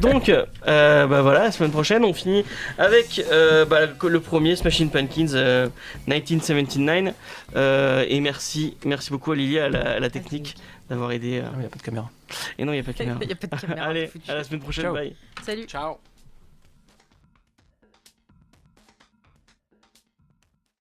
Donc, bah voilà, la semaine prochaine, on finit avec le premier Smashing Pumpkins 1979. Et merci beaucoup à Lily à la technique d'avoir aidé. Il n'y a pas de caméra. Et non, il n'y a pas de caméra. Il y a pas de caméra. Allez, à la semaine prochaine, Ciao. bye. Salut. Ciao.